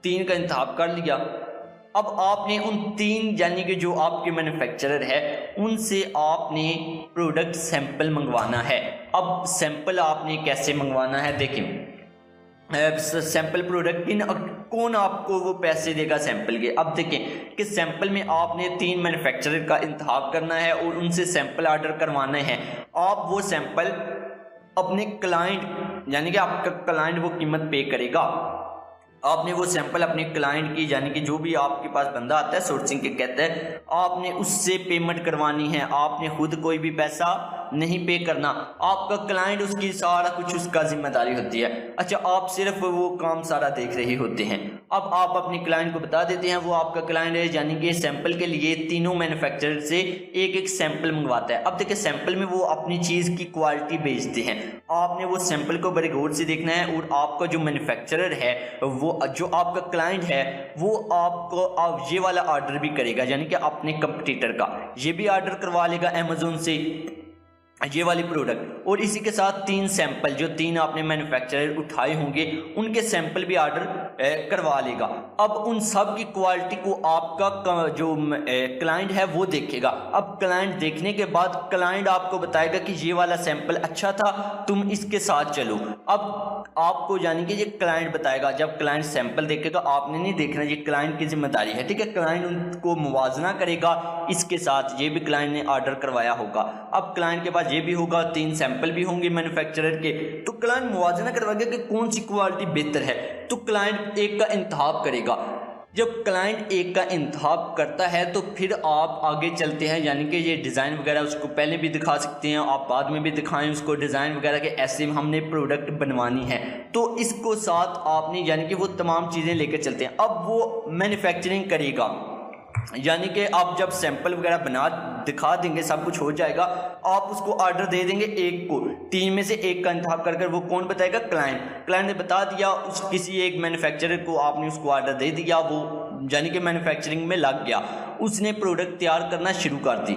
3 का इंतखाब कर लिया, अब आपने उन 3 यानी कि जो आपके मैन्युफैक्चरर है उनसे आपने प्रोडक्ट सैंपल मंगवाना है। अब सैंपल आपने कैसे मंगवाना है, देखें सैंपल प्रोडक्ट कौन आपको वो पैसे देगा सैंपल के। अब देखें कि सैंपल में आपने 3 मैन्युफैक्चरर का इंतखाब करना है और उनसे सैंपल ऑर्डर करवाने हैं। आप वो सैंपल अपने क्लाइंट यानी कि आपका क्लाइंट वो कीमत पे करेगा। आपने वो सैंपल अपने क्लाइंट की यानी कि जो भी आपके पास बंदा आता है सोर्सिंग के कहते हैं, आपने उससे पेमेंट करवानी है। आपने खुद कोई भी पैसा नहीं पे करना, आपका क्लाइंट उसकी सारा कुछ उसका जिम्मेदारी होती है। अच्छा, आप सिर्फ वो काम सारा देख रहे होते हैं। अब आप अपने क्लाइंट को बता देते हैं, वो आपका क्लाइंट है, यानी कि सैंपल के लिए तीनों मैन्युफैक्चरर से एक सैंपल मंगवाता है। अब देखिए सैंपल में वो अपनी चीज़ की क्वालिटी बेचते हैं, आपने वो सैंपल को बड़े गौर से देखना है। और आपका जो मैन्युफैक्चरर है, वो जो आपका क्लाइंट है, वो आपको ये वाला ऑर्डर भी करेगा, यानी कि अपने कंपटीटर का ये भी ऑर्डर करवा लेगा अमेज़ोन से। ये वाली प्रोडक्ट, और इसी के साथ 3 सैंपल, जो 3 आपने मैन्युफैक्चरर उठाए होंगे उनके सैंपल भी ऑर्डर करवा लेगा। अब उन सब की क्वालिटी को आपका जो क्लाइंट है वो देखेगा। अब क्लाइंट देखने के बाद क्लाइंट आपको बताएगा कि ये वाला सैंपल अच्छा था, तुम इसके साथ चलो। अब आपको यानी कि ये क्लाइंट बताएगा, जब क्लाइंट सैंपल देखेगा आपने नहीं देखना, ये क्लाइंट की जिम्मेदारी है, ठीक है। क्लाइंट उनको मुवाजना करेगा इसके साथ, ये भी क्लाइंट ने ऑर्डर करवाया होगा। अब क्लाइंट के पास ये भी होगा, 3 सैंपल भी होंगे मैन्युफैक्चरर के, तो क्लाइंट मुवाजना करवाएगा कि कौन सी क्वालिटी बेहतर है, तो क्लाइंट एक का इंतखाब करेगा। जब क्लाइंट एक का इंतखाब करता है तो फिर आप आगे चलते हैं, यानी कि ये डिज़ाइन वगैरह उसको पहले भी दिखा सकते हैं, आप बाद में भी दिखाएं उसको डिज़ाइन वगैरह के, ऐसे हमने प्रोडक्ट बनवानी है तो इसको साथ आपने यानी कि वो तमाम चीज़ें लेकर चलते हैं। अब वो मैन्युफैक्चरिंग करेगा, यानी कि आप जब सैंपल वगैरह बना दिखा देंगे, सब कुछ हो जाएगा, आप उसको ऑर्डर दे देंगे एक को, 3 में से एक का इंतखाब कर वो कौन बताएगा, क्लाइंट ने बता दिया, उस किसी एक मैन्युफैक्चरर को आपने उसको ऑर्डर दे दिया, वो यानी कि मैन्युफैक्चरिंग में लग गया, उसने प्रोडक्ट तैयार करना शुरू कर दी।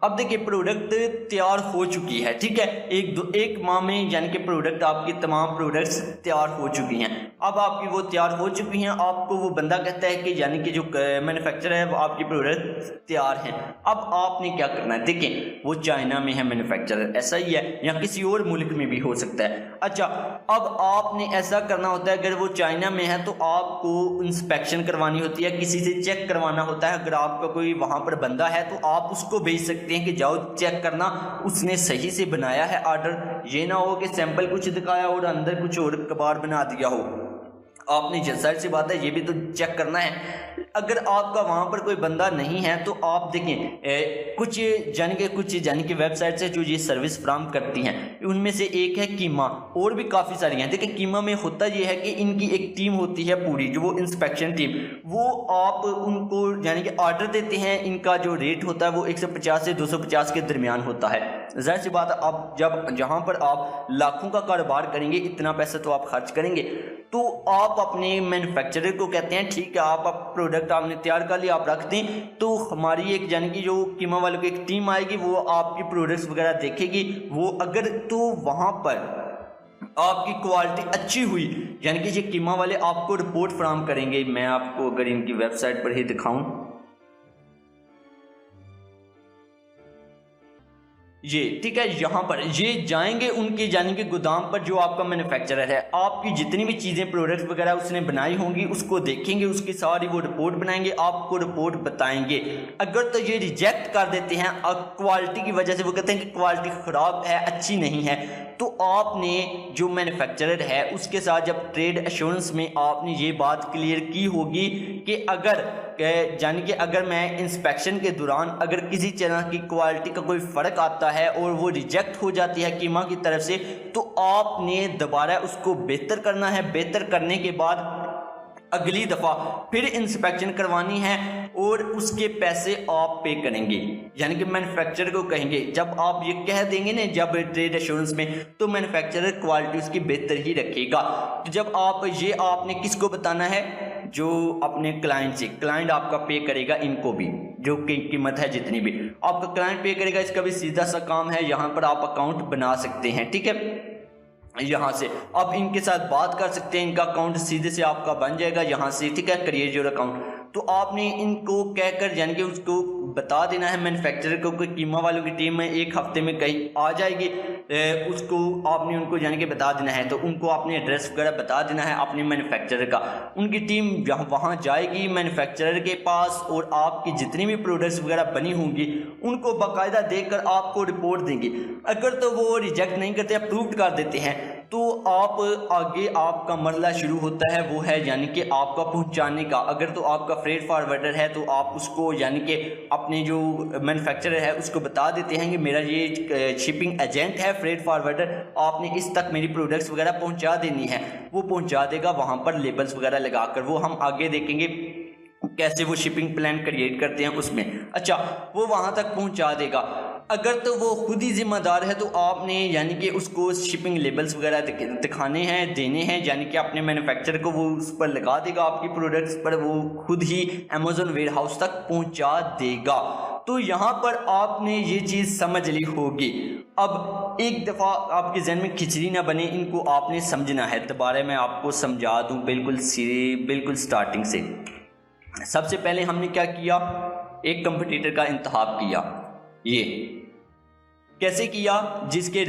अब देखिए प्रोडक्ट तैयार हो चुकी है, ठीक है, एक माह में यानी कि प्रोडक्ट आपकी तमाम प्रोडक्ट्स तैयार हो चुकी हैं। अब आपकी वो तैयार हो चुकी हैं, आपको वो बंदा कहता है कि यानी कि जो मैन्युफैक्चरर है वो आपकी प्रोडक्ट तैयार हैं। अब आपने क्या करना है, देखें वो चाइना में है मैन्युफैक्चरर, ऐसा ही है, या किसी और मुल्क में भी हो सकता है। अच्छा, अब आपने ऐसा करना होता है, अगर वो चाइना में है तो आपको इंस्पेक्शन करवानी होती है, किसी से चेक करवाना होता है। अगर आपका कोई वहाँ पर बंदा है तो आप उसको भेज सकते हैं कि जाओ चेक करना उसने सही से बनाया है ऑर्डर, ये ना हो कि सैंपल कुछ दिखाया और अंदर कुछ और कबाड़ बना दिया हो। आपने जाहिर सी बात है ये भी तो चेक करना है। अगर आपका वहाँ पर कोई बंदा नहीं है तो आप देखें कुछ यानी कि वेबसाइट्स है जो ये सर्विस फ्राहम करती हैं, उनमें से एक है कीमा, और भी काफ़ी सारी हैं। देखिए कीमा में होता ये है कि इनकी एक टीम होती है पूरी, जो वो इंस्पेक्शन टीम, वो आप उनको यानी कि ऑर्डर देते हैं, इनका जो रेट होता है वो 150 से 250 के दरमियान होता है। जाहिर सी बात है, अब जब जहाँ पर आप लाखों का कारोबार करेंगे, इतना पैसा तो आप खर्च करेंगे, तो आप अपने मैन्युफैक्चरर को कहते हैं ठीक है, आप प्रोडक्ट आपने तैयार कर लिया, आप रख दें, तो हमारी एक यानी कि जो कीमा वालों की एक टीम आएगी, वो आपकी प्रोडक्ट्स वगैरह देखेगी। वो अगर तो वहाँ पर आपकी क्वालिटी अच्छी हुई, यानी कि ये कीमा वाले आपको रिपोर्ट फराहम करेंगे। मैं आपको अगर इनकी वेबसाइट पर ही दिखाऊं, ये ठीक है, यहाँ पर ये जाएंगे उनके यानी कि गोदाम पर, जो आपका मैन्युफैक्चरर है, आपकी जितनी भी चीज़ें प्रोडक्ट वगैरह उसने बनाई होंगी उसको देखेंगे, उसकी सारी वो रिपोर्ट बनाएंगे, आपको रिपोर्ट बताएंगे। अगर तो ये रिजेक्ट कर देते हैं क्वालिटी की वजह से, वो कहते हैं कि क्वालिटी ख़राब है, अच्छी नहीं है, तो आपने जो मैन्युफैक्चरर है उसके साथ जब ट्रेड एश्योरेंस में आपने ये बात क्लियर की होगी कि अगर यानी कि अगर मैं इंस्पेक्शन के दौरान अगर किसी तरह की क्वालिटी का कोई फ़र्क आता है और वो रिजेक्ट हो जाती है कीमा की तरफ से, तो आपने दोबारा उसको बेहतर करना है। बेहतर करने के बाद अगली दफ़ा फिर इंस्पेक्शन करवानी है और उसके पैसे आप पे करेंगे, यानी कि मैन्युफैक्चरर को कहेंगे। जब आप ये कह देंगे ना जब ट्रेड एश्योरेंस में, तो मैन्युफैक्चरर क्वालिटी उसकी बेहतर ही रखेगा। तो जब आप ये आपने किसको बताना है, जो अपने क्लाइंट से, क्लाइंट आपका पे करेगा इनको भी, जो कीमत है जितनी भी आपका क्लाइंट पे करेगा, इसका भी सीधा सा काम है। यहाँ पर आप अकाउंट बना सकते हैं, ठीक है, यहाँ से आप इनके साथ बात कर सकते हैं, इनका अकाउंट सीधे से आपका बन जाएगा यहाँ से, ठीक है, क्रिएट योर अकाउंट। तो आपने इनको कहकर यानी कि उसको बता देना है मैन्युफैक्चरर को कि कीमा वालों की टीम में 1 हफ्ते में कहीं आ जाएगी, उसको आपने उनको यानी कि बता देना है। तो उनको आपने एड्रेस वगैरह बता देना है अपने मैन्युफैक्चरर का, उनकी टीम वहाँ जाएगी मैन्युफैक्चरर के पास और आपकी जितनी भी प्रोडक्ट्स वगैरह बनी होंगी उनको बाकायदा देखकर आपको रिपोर्ट देंगे। अगर तो वो रिजेक्ट नहीं करते, अप्रूव कर देते हैं, तो आप आगे आपका मरला शुरू होता है, वो है यानी कि आपका पहुंचाने का। अगर तो आपका फ्रेट फॉरवर्डर है तो आप उसको यानी कि अपने जो मैन्युफैक्चरर है उसको बता देते हैं कि मेरा ये शिपिंग एजेंट है, फ्रेट फॉरवर्डर, आपने इस तक मेरी प्रोडक्ट्स वगैरह पहुंचा देनी है। वो पहुंचा देगा वहाँ पर लेबल्स वगैरह लगाकर, वो हम आगे देखेंगे कैसे वो शिपिंग प्लान क्रिएट करते हैं उसमें। अच्छा, वो वहाँ तक पहुँचा देगा। अगर तो वो खुद ही जिम्मेदार है तो आपने यानी कि उसको शिपिंग लेबल्स वगैरह दिखाने हैं, देने हैं, यानी कि अपने मैन्युफैक्चरर को वो उस पर लगा देगा, आपकी प्रोडक्ट्स पर वो खुद ही अमेज़न वेयर हाउस तक पहुंचा देगा। तो यहाँ पर आपने ये चीज़ समझ ली होगी। अब एक दफ़ा आपके जहन में खिचड़ी ना बने, इनको आपने समझना है। दोबारा मैं आपको समझा दूँ बिल्कुल स्टार्टिंग से। सबसे पहले हमने क्या किया, एक कंपटीटर का इंतखाब किया। ये कैसे किया, जिसके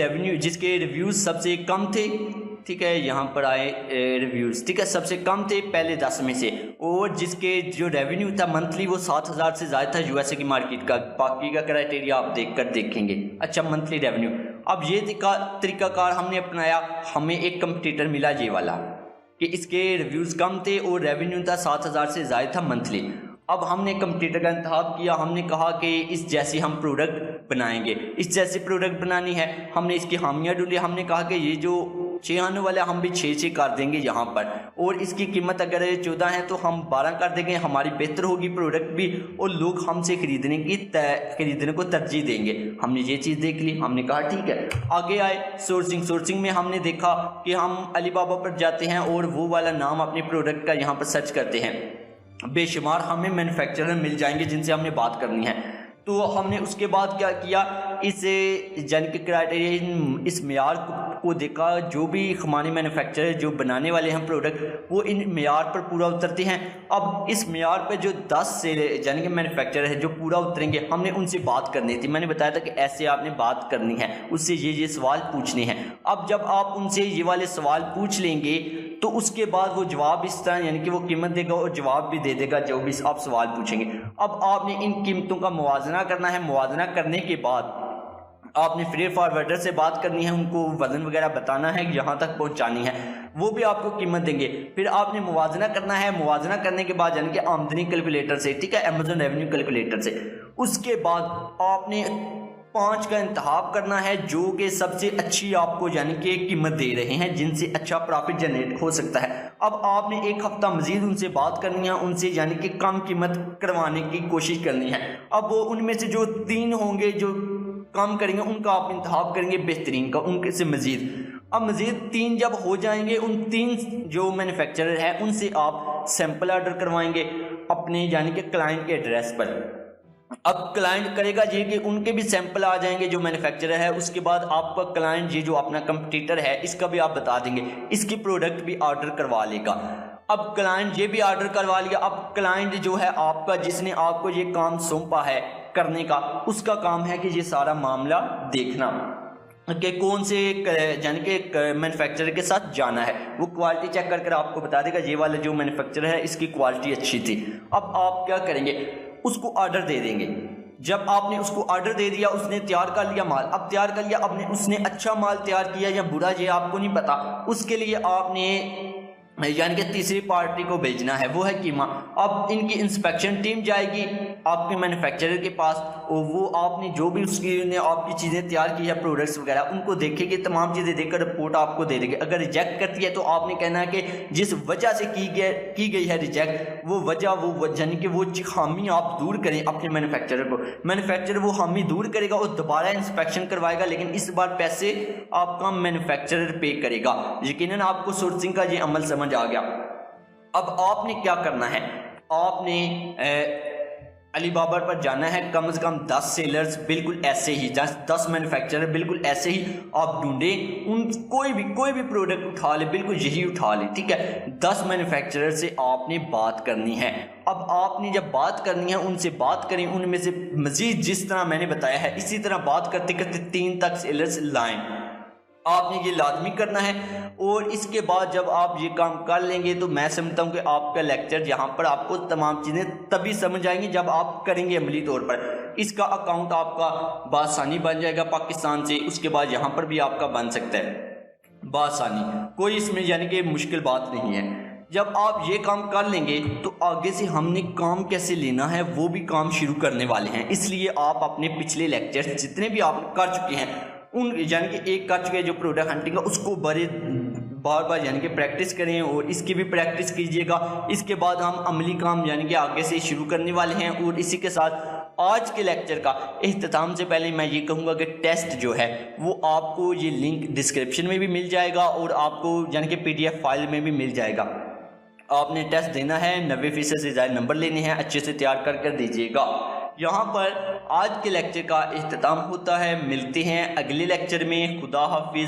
रिव्यूज़ सबसे कम थे, ठीक है, यहाँ पर आए रिव्यूज़, ठीक है, सबसे कम थे पहले 10 में से, और जिसके जो रेवेन्यू था मंथली वो 7,000 से ज़्यादा था यूएसए की मार्केट का। बाकी का क्राइटेरिया आप देखेंगे। अच्छा, मंथली रेवेन्यू। अब ये तरीकाकार हमने अपनाया, हमें एक कंपटीटर मिला ये वाला कि इसके रिव्यूज़ कम थे और रेवेन्यू था 7,000 से ज़्यादा था मंथली। अब हमने कंपटीटर का इंतखाब किया, हमने कहा कि इस जैसी हम प्रोडक्ट बनाएंगे, इस जैसी प्रोडक्ट बनानी है। हमने इसकी खामियां ढूंढी, हमने कहा कि ये जो 6 आने वाला हम भी 6 कर देंगे यहाँ पर, और इसकी कीमत अगर 14 है तो हम 12 कर देंगे, हमारी बेहतर होगी प्रोडक्ट भी और लोग हमसे खरीदने को तरजीह देंगे। हमने ये चीज़ देख ली, हमने कहा ठीक है। आगे आए सोर्सिंग में हमने देखा कि हम अलीबाबा पर जाते हैं और वो वाला नाम अपने प्रोडक्ट का यहाँ पर सर्च करते हैं, बेशुमार हमें मैन्युफैक्चरर मिल जाएंगे जिनसे हमने बात करनी है। तो हमने उसके बाद क्या किया, इस जन के क्राइटेरिया, इस मेयार को देखा। जो भी हमारे मैन्युफैक्चरर जो बनाने वाले हैं प्रोडक्ट, वो इन मेयार पर पूरा उतरते हैं। अब इस मेयार पर जो 10 से जन के मैन्युफैक्चरर है जो पूरा उतरेंगे, हमने उनसे बात करनी थी। मैंने बताया था कि ऐसे आपने बात करनी है, उससे ये सवाल पूछने हैं। अब जब आप उनसे ये वाले सवाल पूछ लेंगे तो उसके बाद वो जवाब इस तरह, यानी कि वो कीमत देगा और जवाब भी दे देगा जो भी आप सवाल पूछेंगे। अब आपने इन कीमतों का मुवाजना करना है। मुवाजना करने के बाद आपने फ्रेट फॉरवर्डर से बात करनी है, उनको वजन वगैरह बताना है, यहाँ तक पहुँचानी है, वो भी आपको कीमत देंगे। फिर आपने मुवाजना करना है। मुवाजना करने के बाद यानी कि आमदनी कैलकुलेटर से, ठीक है, अमेजन रेवेन्यू कैलकुलेटर से, उसके बाद आपने 5 का इंतखाब करना है जो कि सबसे अच्छी आपको यानी कि कीमत दे रहे हैं, जिनसे अच्छा प्रॉफिट जनरेट हो सकता है। अब आपने एक हफ्ता मजीद उनसे बात करनी है, उनसे यानी कि कम कीमत करवाने की कोशिश करनी है। अब वो उनमें से जो 3 होंगे जो कम करेंगे, उनका आप इंतखाब करेंगे बेहतरीन का, उनके से मजीद। अब मजीद 3 जब हो जाएंगे, उन 3 जो मैन्युफैक्चरर है उनसे आप सैंपल ऑर्डर करवाएंगे अपने यानी कि क्लाइंट के एड्रेस पर। अब क्लाइंट करेगा ये कि उनके भी सैंपल आ जाएंगे जो मैन्युफैक्चरर है। उसके बाद आपका क्लाइंट ये जो अपना कंपटीटर है इसका भी आप बता देंगे, इसकी प्रोडक्ट भी ऑर्डर करवा लेगा। अब क्लाइंट ये भी ऑर्डर करवा लिया। अब क्लाइंट जो है आपका, जिसने आपको ये काम सौंपा है करने का, उसका काम है कि ये सारा मामला देखना कि कौन से यानी कि मैन्युफैक्चरर के साथ जाना है। वो क्वालिटी चेक कर आपको बता देगा ये वाला जो मैन्युफैक्चरर है इसकी क्वालिटी अच्छी थी। अब आप क्या करेंगे, उसको ऑर्डर दे देंगे। जब आपने उसको ऑर्डर दे दिया, उसने तैयार कर लिया माल, अब तैयार कर लिया, अब उसने अच्छा माल तैयार किया या बुरा ये आपको नहीं पता, उसके लिए आपने यानी कि तीसरी पार्टी को भेजना है, वो है कीमा। अब इनकी इंस्पेक्शन टीम जाएगी आपके मैन्युफैक्चरर के पास और वो आपने जो भी उसकी आपकी चीज़ें तैयार की है प्रोडक्ट्स वगैरह, उनको देखेगी, तमाम चीज़ें देखकर रिपोर्ट आपको दे देगी। अगर रिजेक्ट करती है तो आपने कहना है कि जिस वजह से की गई है रिजेक्ट, वो वजह यानी कि वो खामी आप दूर करें अपने मैन्युफैक्चरर को। मैन्युफैक्चरर वो खामी दूर करेगा और दोबारा इंस्पेक्शन करवाएगा, लेकिन इस बार पैसे आपका मैन्युफैक्चरर पे करेगा। यकीनन आपको सोर्सिंग का ये अमल समझ आ गया। अब आपने क्या करना है, आपने अलीबाबा पर जाना है। कम से कम 10 सेलर्स बिल्कुल ऐसे ही, 10 मैन्युफैक्चरर बिल्कुल ऐसे ही आप ढूंढें। उन कोई भी प्रोडक्ट उठा ले, बिल्कुल यही उठा ले, ठीक है। 10 मैन्युफैक्चरर से आपने बात करनी है। अब आपने जब बात करनी है, उनसे बात करें, उनमें से मजीद जिस तरह मैंने बताया है इसी तरह बात करते करते 3 तक सेलर्स लाएं। आपने ये लाजमी करना है। और इसके बाद जब आप ये काम कर लेंगे तो मैं समझता हूँ कि आपका लेक्चर यहाँ पर आपको तमाम चीज़ें तभी समझ आएंगी जब आप करेंगे अमली तौर पर। इसका अकाउंट आपका बासानी बन जाएगा पाकिस्तान से, उसके बाद यहाँ पर भी आपका बन सकता है बासानी, कोई इसमें यानी कि मुश्किल बात नहीं है। जब आप ये काम कर लेंगे तो आगे से हमने काम कैसे लेना है वो भी काम शुरू करने वाले हैं। इसलिए आप अपने पिछले लेक्चर जितने भी आप कर चुके हैं उन यानी कि एक कर चुके जो प्रोडक्ट हंटिंग का, उसको बार बार यानी कि प्रैक्टिस करें और इसकी भी प्रैक्टिस कीजिएगा। इसके बाद हम अमली काम यानी कि आगे से शुरू करने वाले हैं। और इसी के साथ आज के लेक्चर का इख्तिताम से पहले मैं ये कहूँगा कि टेस्ट जो है वो आपको ये लिंक डिस्क्रिप्शन में भी मिल जाएगा और आपको यानी कि PDF फाइल में भी मिल जाएगा। आपने टेस्ट देना है, 90% से ज़्यादा नंबर लेने हैं, अच्छे से तैयार कर दीजिएगा। यहाँ पर आज के लेक्चर का इख्तिताम होता है। मिलते हैं अगले लेक्चर में। खुदा हाफिज़।